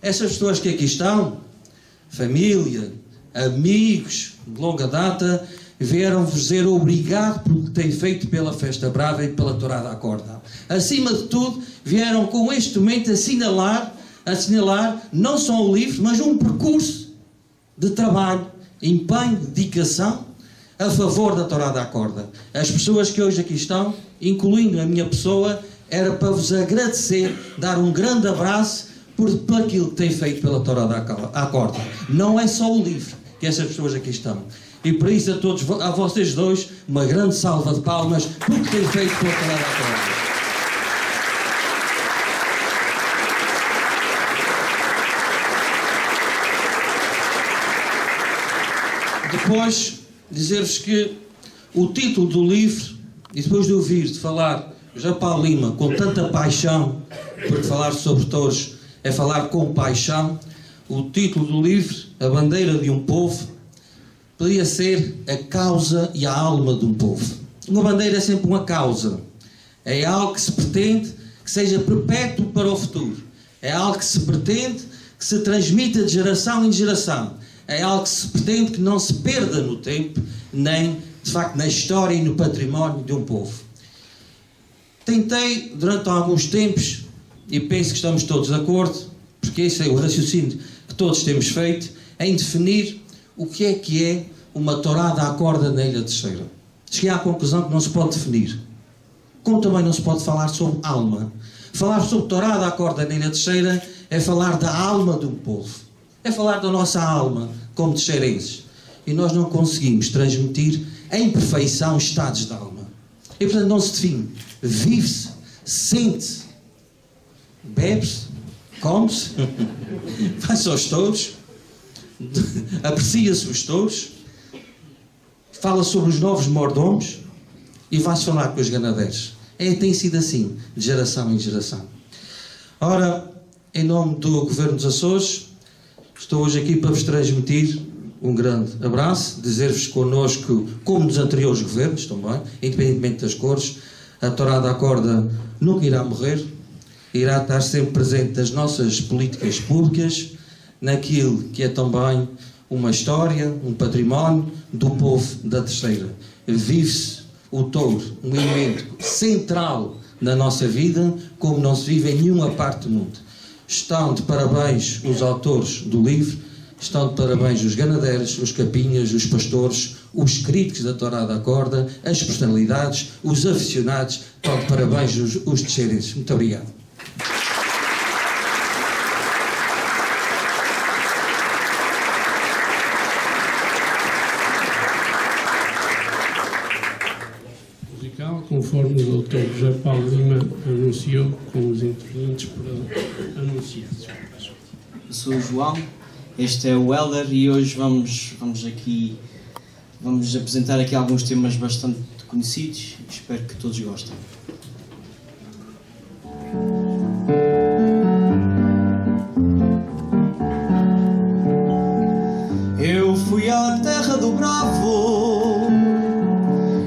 Essas pessoas que aqui estão, família, amigos de longa data, vieram-vos dizer obrigado pelo que têm feito pela Festa Brava e pela Tourada à Corda. Acima de tudo, vieram com este momento assinalar não só o livro, mas um percurso de trabalho, empenho, dedicação a favor da Tourada à Corda. As pessoas que hoje aqui estão, incluindo a minha pessoa, era para vos agradecer, dar um grande abraço por aquilo que têm feito pela Tourada à Corda. Não é só o livro que essas pessoas aqui estão. E por isso a vocês dois, uma grande salva de palmas por que têm feito pela Tourada à Corda. Depois, dizer-vos que o título do livro, e depois de ouvir de falar José Paulo Lima com tanta paixão, porque falar sobre touros é falar com paixão, o título do livro, A Bandeira de um Povo, poderia ser a causa e a alma de um povo. Uma bandeira é sempre uma causa. É algo que se pretende que seja perpétuo para o futuro. É algo que se pretende que se transmita de geração em geração. É algo que se pretende que não se perda no tempo, nem, de facto, na história e no património de um povo. Tentei, durante alguns tempos, e penso que estamos todos de acordo, porque esse é o raciocínio que todos temos feito, em definir o que é uma tourada à corda na Ilha Terceira. Cheguei à conclusão que não se pode definir. Como também não se pode falar sobre alma. Falar sobre tourada à corda na Ilha Terceira é falar da alma de um povo. É falar da nossa alma como terceirenses. e nós não conseguimos transmitir em perfeição estados de alma. E portanto não se define. Vive-se, sente-se, bebe-se, come-se, vai-se aos touros, aprecia-se os touros, fala sobre os novos mordomos e vai-se falar com os ganadeiros. Tem sido assim, de geração em geração. Ora, em nome do Governo dos Açores, estou hoje aqui para vos transmitir um grande abraço, dizer-vos connosco, como nos anteriores governos também, independentemente das cores, a Tourada à Corda nunca irá morrer, irá estar sempre presente nas nossas políticas públicas, naquilo que é também uma história, um património do povo da Terceira. Vive-se o touro, um elemento central na nossa vida, como não se vive em nenhuma parte do mundo. Estão de parabéns os autores do livro, estão de parabéns os ganadeiros, os capinhas, os pastores, os críticos da Tourada à Corda, as personalidades, os aficionados, estão de parabéns os terceirenses. Muito obrigado. Musical, conforme o Dr. José Paulo Lima anunciou, com os intervenientes para anunciados. Eu sou o João, este é o Helder e hoje vamos apresentar aqui alguns temas bastante conhecidos e espero que todos gostem. Eu fui à terra do Bravo,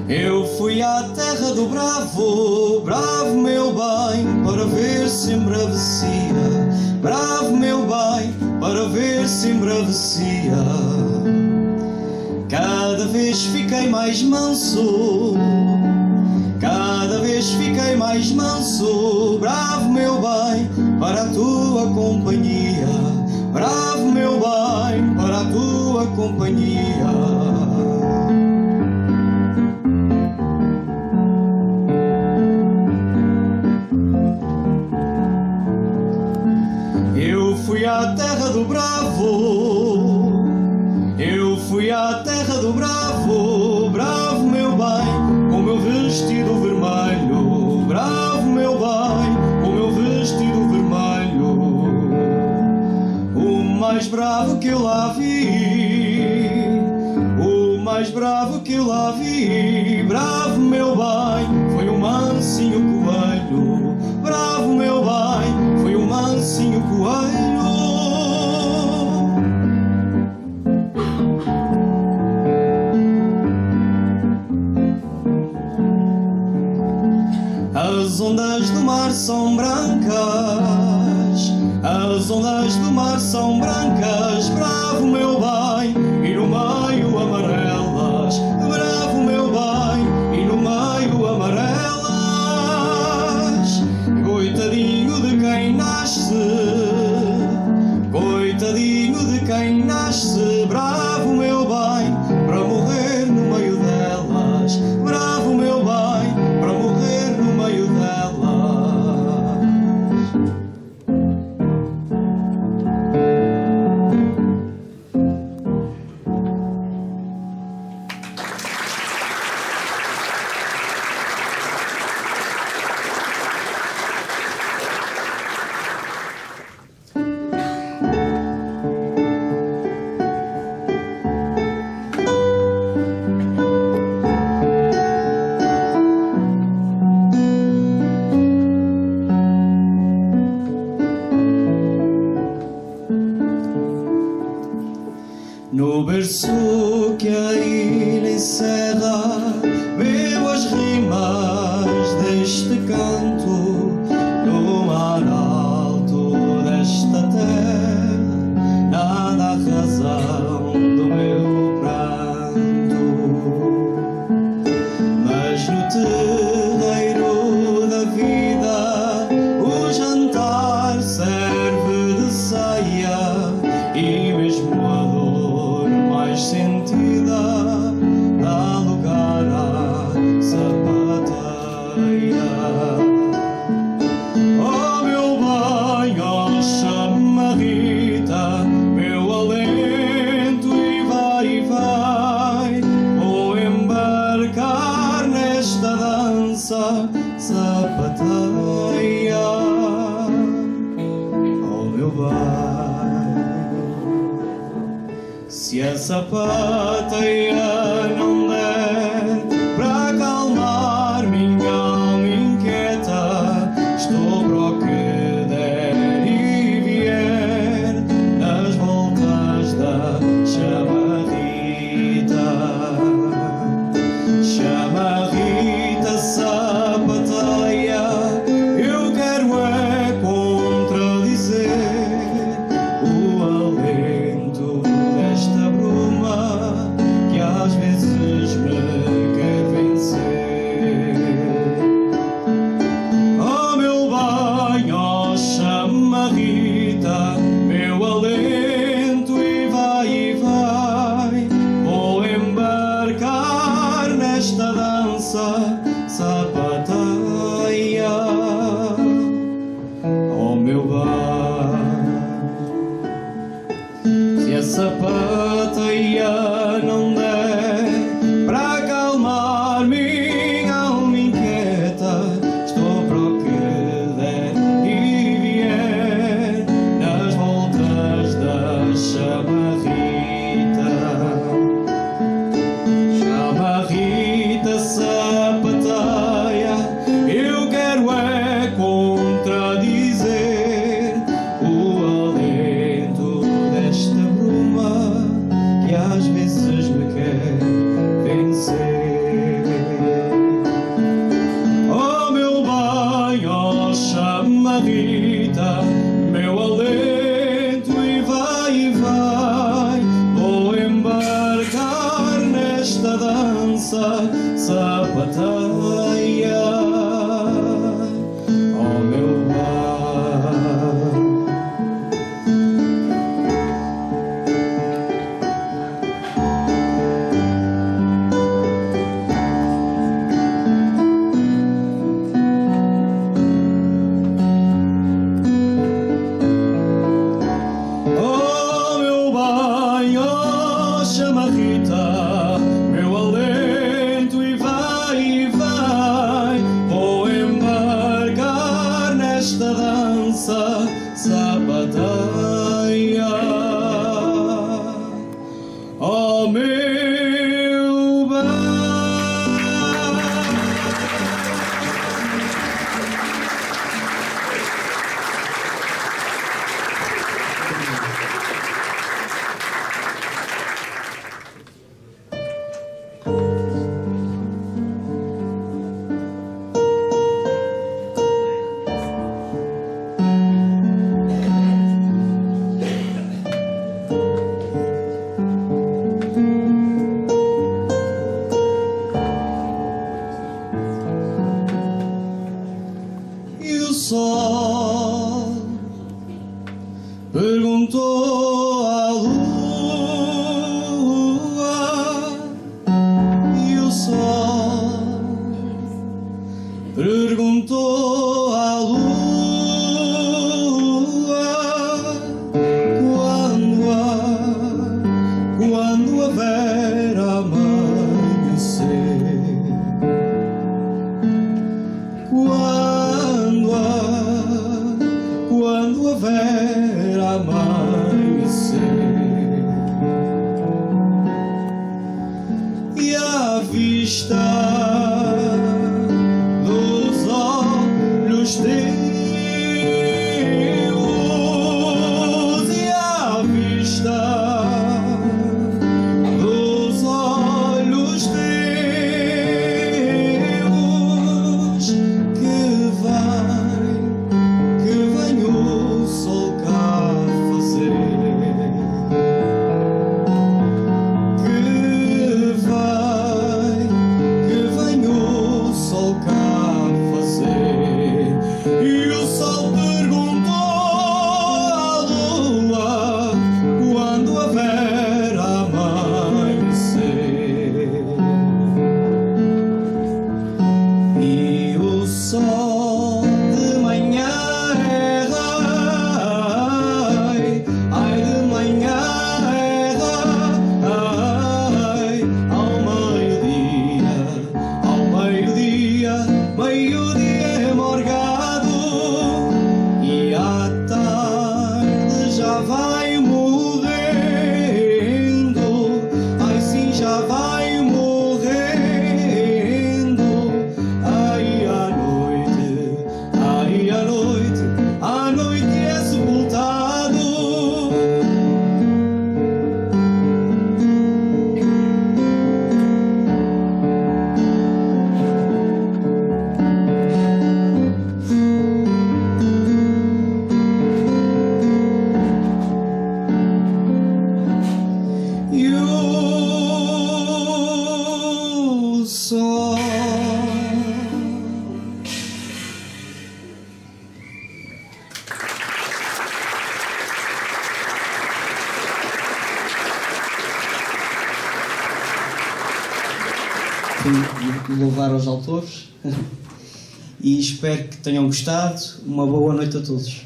eu fui à terra do Bravo, bravo meu bem, para ver se embravecia, bravo meu bem, para ver se embravecia. Cada vez fiquei mais manso, cada vez fiquei mais manso, bravo meu bem, para a tua companhia, bravo meu bem, para a tua companhia. Eu fui à terra do Bravo, eu fui à terra do Bravo, bravo meu bem, com meu vestido vermelho, bravo meu bem, com meu vestido vermelho. O mais bravo que eu lá vi, o mais bravo que eu lá vi, bravo meu bem, foi um mansinho coelho, bravo meu bem, foi um mansinho coelho. As ondas do mar são brancas, as ondas do mar são brancas, bravo meu bem, e no meio amarelas, bravo meu bem, e no meio amarelas. Coitadinho de quem nasce, coitadinho de quem nasce, bravo meu bem, para morrer no meio delas, bravo meu bem, para morrer no meio delas. No berço que a ilha encerra, bebo as rimas deste canto, no mar alto desta terra, nada a razão do meu pranto. Mas no terreiro da vida, o jantar serve de ceia, e mesmo a dor mais sentida dá lugar à sapateira. Oh meu bem, oh chamarrita, meu alento e vai, sapateia ao meu bem. Se a sapateia não der para acalmar minha alma inquieta, estou para o que der e vier nas voltas da chamarrita. Chamarrita, sapateia, eu quero é contradizer o alento desta bruma que às vezes me quer vencer. Oh meu bem, oh chamarrita, meu alento e vai, vou embarcar nesta dança sapateia. Oh meu bem, se a sapateia não der para acalmar minha alma inquieta, estou para o que der e vier nas voltas da chamarrita. Chamarrita, sapateia, eu quero é contradizer o alento desta bruma que às vezes me quer vencer. Oh meu bem, oh chamarrita, meu alento e vai, vou embarcar nesta dança sapateia. Oh meu bem. Oh meu bem, oh chamarrita, meu alento e vai, vou embarcar nesta dança sapateia. Oh meu bem. E o sol perguntou à lua, e o sol perguntou à lua, quando haver amanhecer. Quando haver amanhecer. E à vista dos olhos teus, e à vista dos olhos teus, que vem o sol cá fazer, que tenho de louvar aos autores e espero que tenham gostado. Uma boa noite a todos.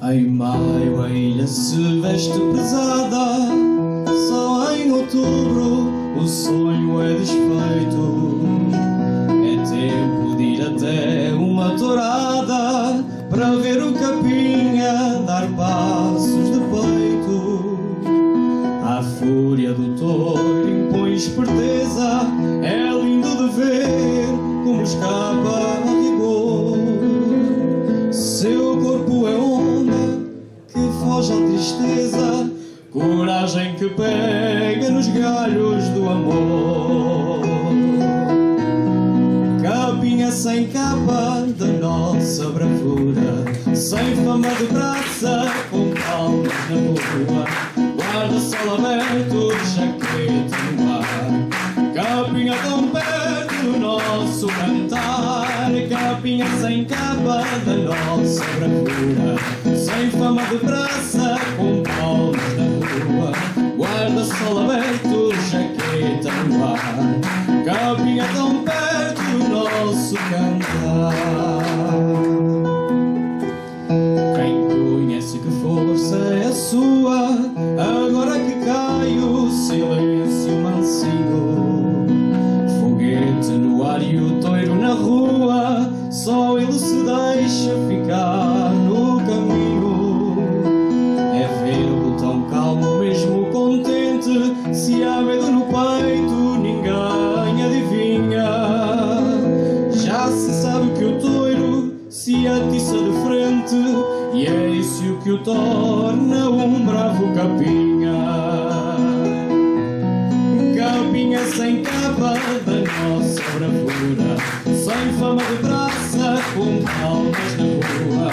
Em maio a ilha se veste pesada, só em outubro o sonho é desfeito. É tempo de ir até uma tourada para ver o capinha dar passos de peito. A fúria do touro impõe esperteza, é lindo de ver como escapa a rigor. Seu corpo é onda que foge à tristeza, coragem que pega nos galhos do amor. Capinha sem capa da nossa bravura, sem fama de praça, com palmas na rua, guarda-sol aberto, jaqueta no ar. Capinha tão perto do nosso cantar, capinha sem capa da nossa bravura, sem fama de praça, com palmas na rua, guarda-sol aberto, jaqueta no ar. Capinha tão perto do nosso cantar. Quem conhece que força é a sua, agora que cai o silêncio mansinho. Foguete no ar e o toiro na rua, só ele se deixa ficar no caminho. É vê-lo tão calmo, mesmo contente, se há medo no peito, ninguém adivinha. Já se sabe que o toiro se atiça de frente, e é isso que o torna um bravo capinha. Capinha sem capa da nossa bravura, sem fama de praça, com palmas na rua,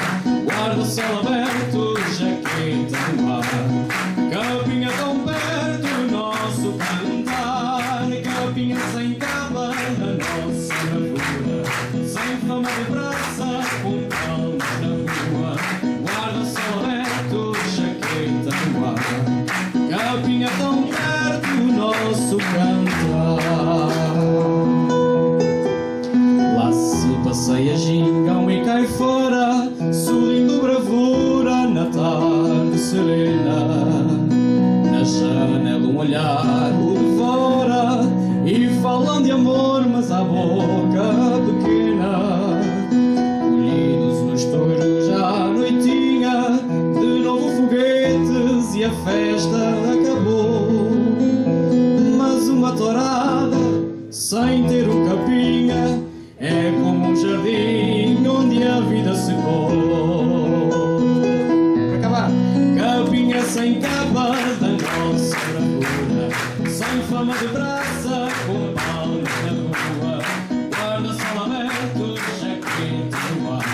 guarda-sol aberto, jaqueta no ar. Capinha tão perto do nosso cantar, capinha sem capa da nossa bravura, sem fama de praça, com palmas na rua, guarda-sol aberto, jaqueta no ar. Capinha tão perto do nosso cantar. Lá se passeia gingão e cai fora, sorrindo bravura na tarde serena. Na janela um olhar o devora, e falam de amor, mas à boca pequena. Colhidos nos touros já à noitinha, de novo foguetes e a festa acabou. Mas uma tourada sem ter o capinha é como um jardim onde a vida secou. Para acabar, capinha sem capa da nossa bravura, sem fama de praça, com palmas na rua, guarda-sol aberto, jaqueta no ar.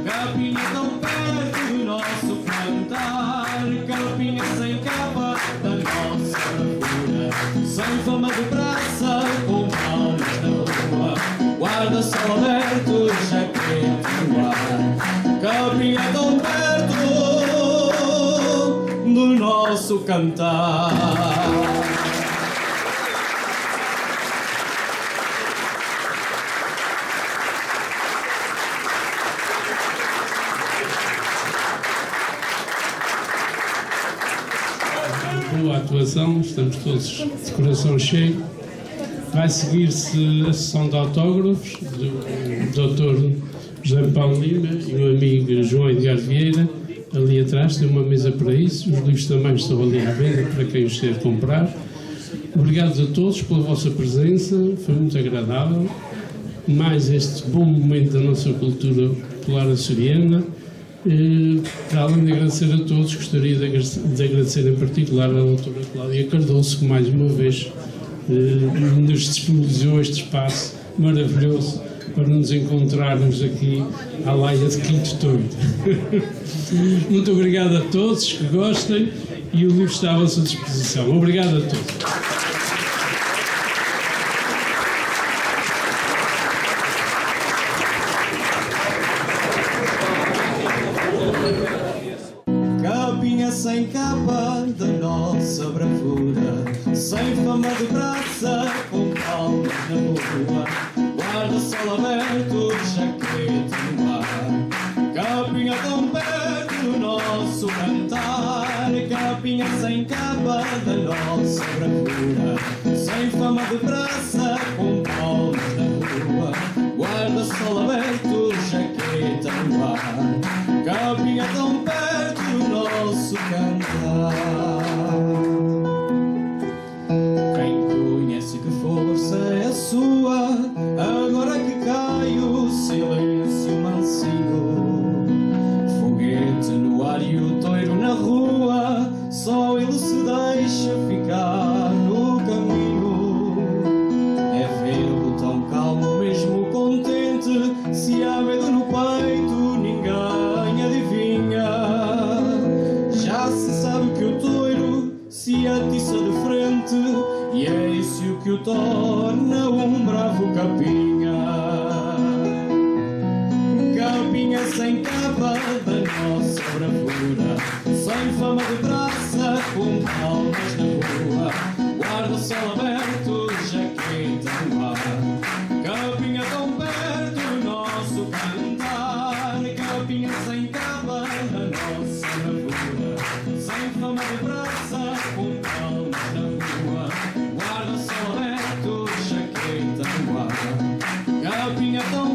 Capinha tão perto do nosso cantar, capinha sem capa da nossa bravura, sem fama de praça, com palmas na rua, guarda-sol aberto, jaqueta no ar. Capinha tão perto do nosso cantar. Boa atuação, estamos todos de coração cheio. Vai seguir-se a sessão de autógrafos do Dr. José Paulo Lima e o amigo João Edgar Vieira. Ali atrás tem uma mesa para isso, os livros também estão ali à venda para quem os quer comprar. Obrigado a todos pela vossa presença, foi muito agradável. Mais este bom momento da nossa cultura popular açoriana. Para além de agradecer a todos, gostaria de agradecer em particular à doutora Cláudia Cardoso, que mais uma vez nos disponibilizou este espaço maravilhoso para nos encontrarmos aqui à laia de Quinto Touro. Muito obrigado a todos, que gostem, e o livro está à vossa disposição. Obrigado a todos. sol aberto, jaqueta no ar. Capinha tão perto do nosso cantar, capinha sem capa da nossa bravura, sem fama de praça, com palmas na rua. Guarda-sol aberto, jaqueta no ar, capinha tão perto do nosso cantar. Quem conhece que força é a sua, agora que cai o silêncio mansinho. Foguete no ar e o toiro na rua, só ele se deixa ficar no caminho. É vê-lo tão calmo, mesmo contente, se há medo no peito ninguém adivinha. Já se sabe que o toiro se atiça de frente, e é isso que o torna um bravo capinha. Capinha sem capa da nossa bravura, sem fama de praça, com palmas na rua. Guarda-sol aberto, jaqueta no ar, capinha tão perto do nosso cantar. Capinha sem capa da nossa bravura, sem fama de praça, com palmas na rua. Guarda-sol aberto, jaqueta no ar, capinha tão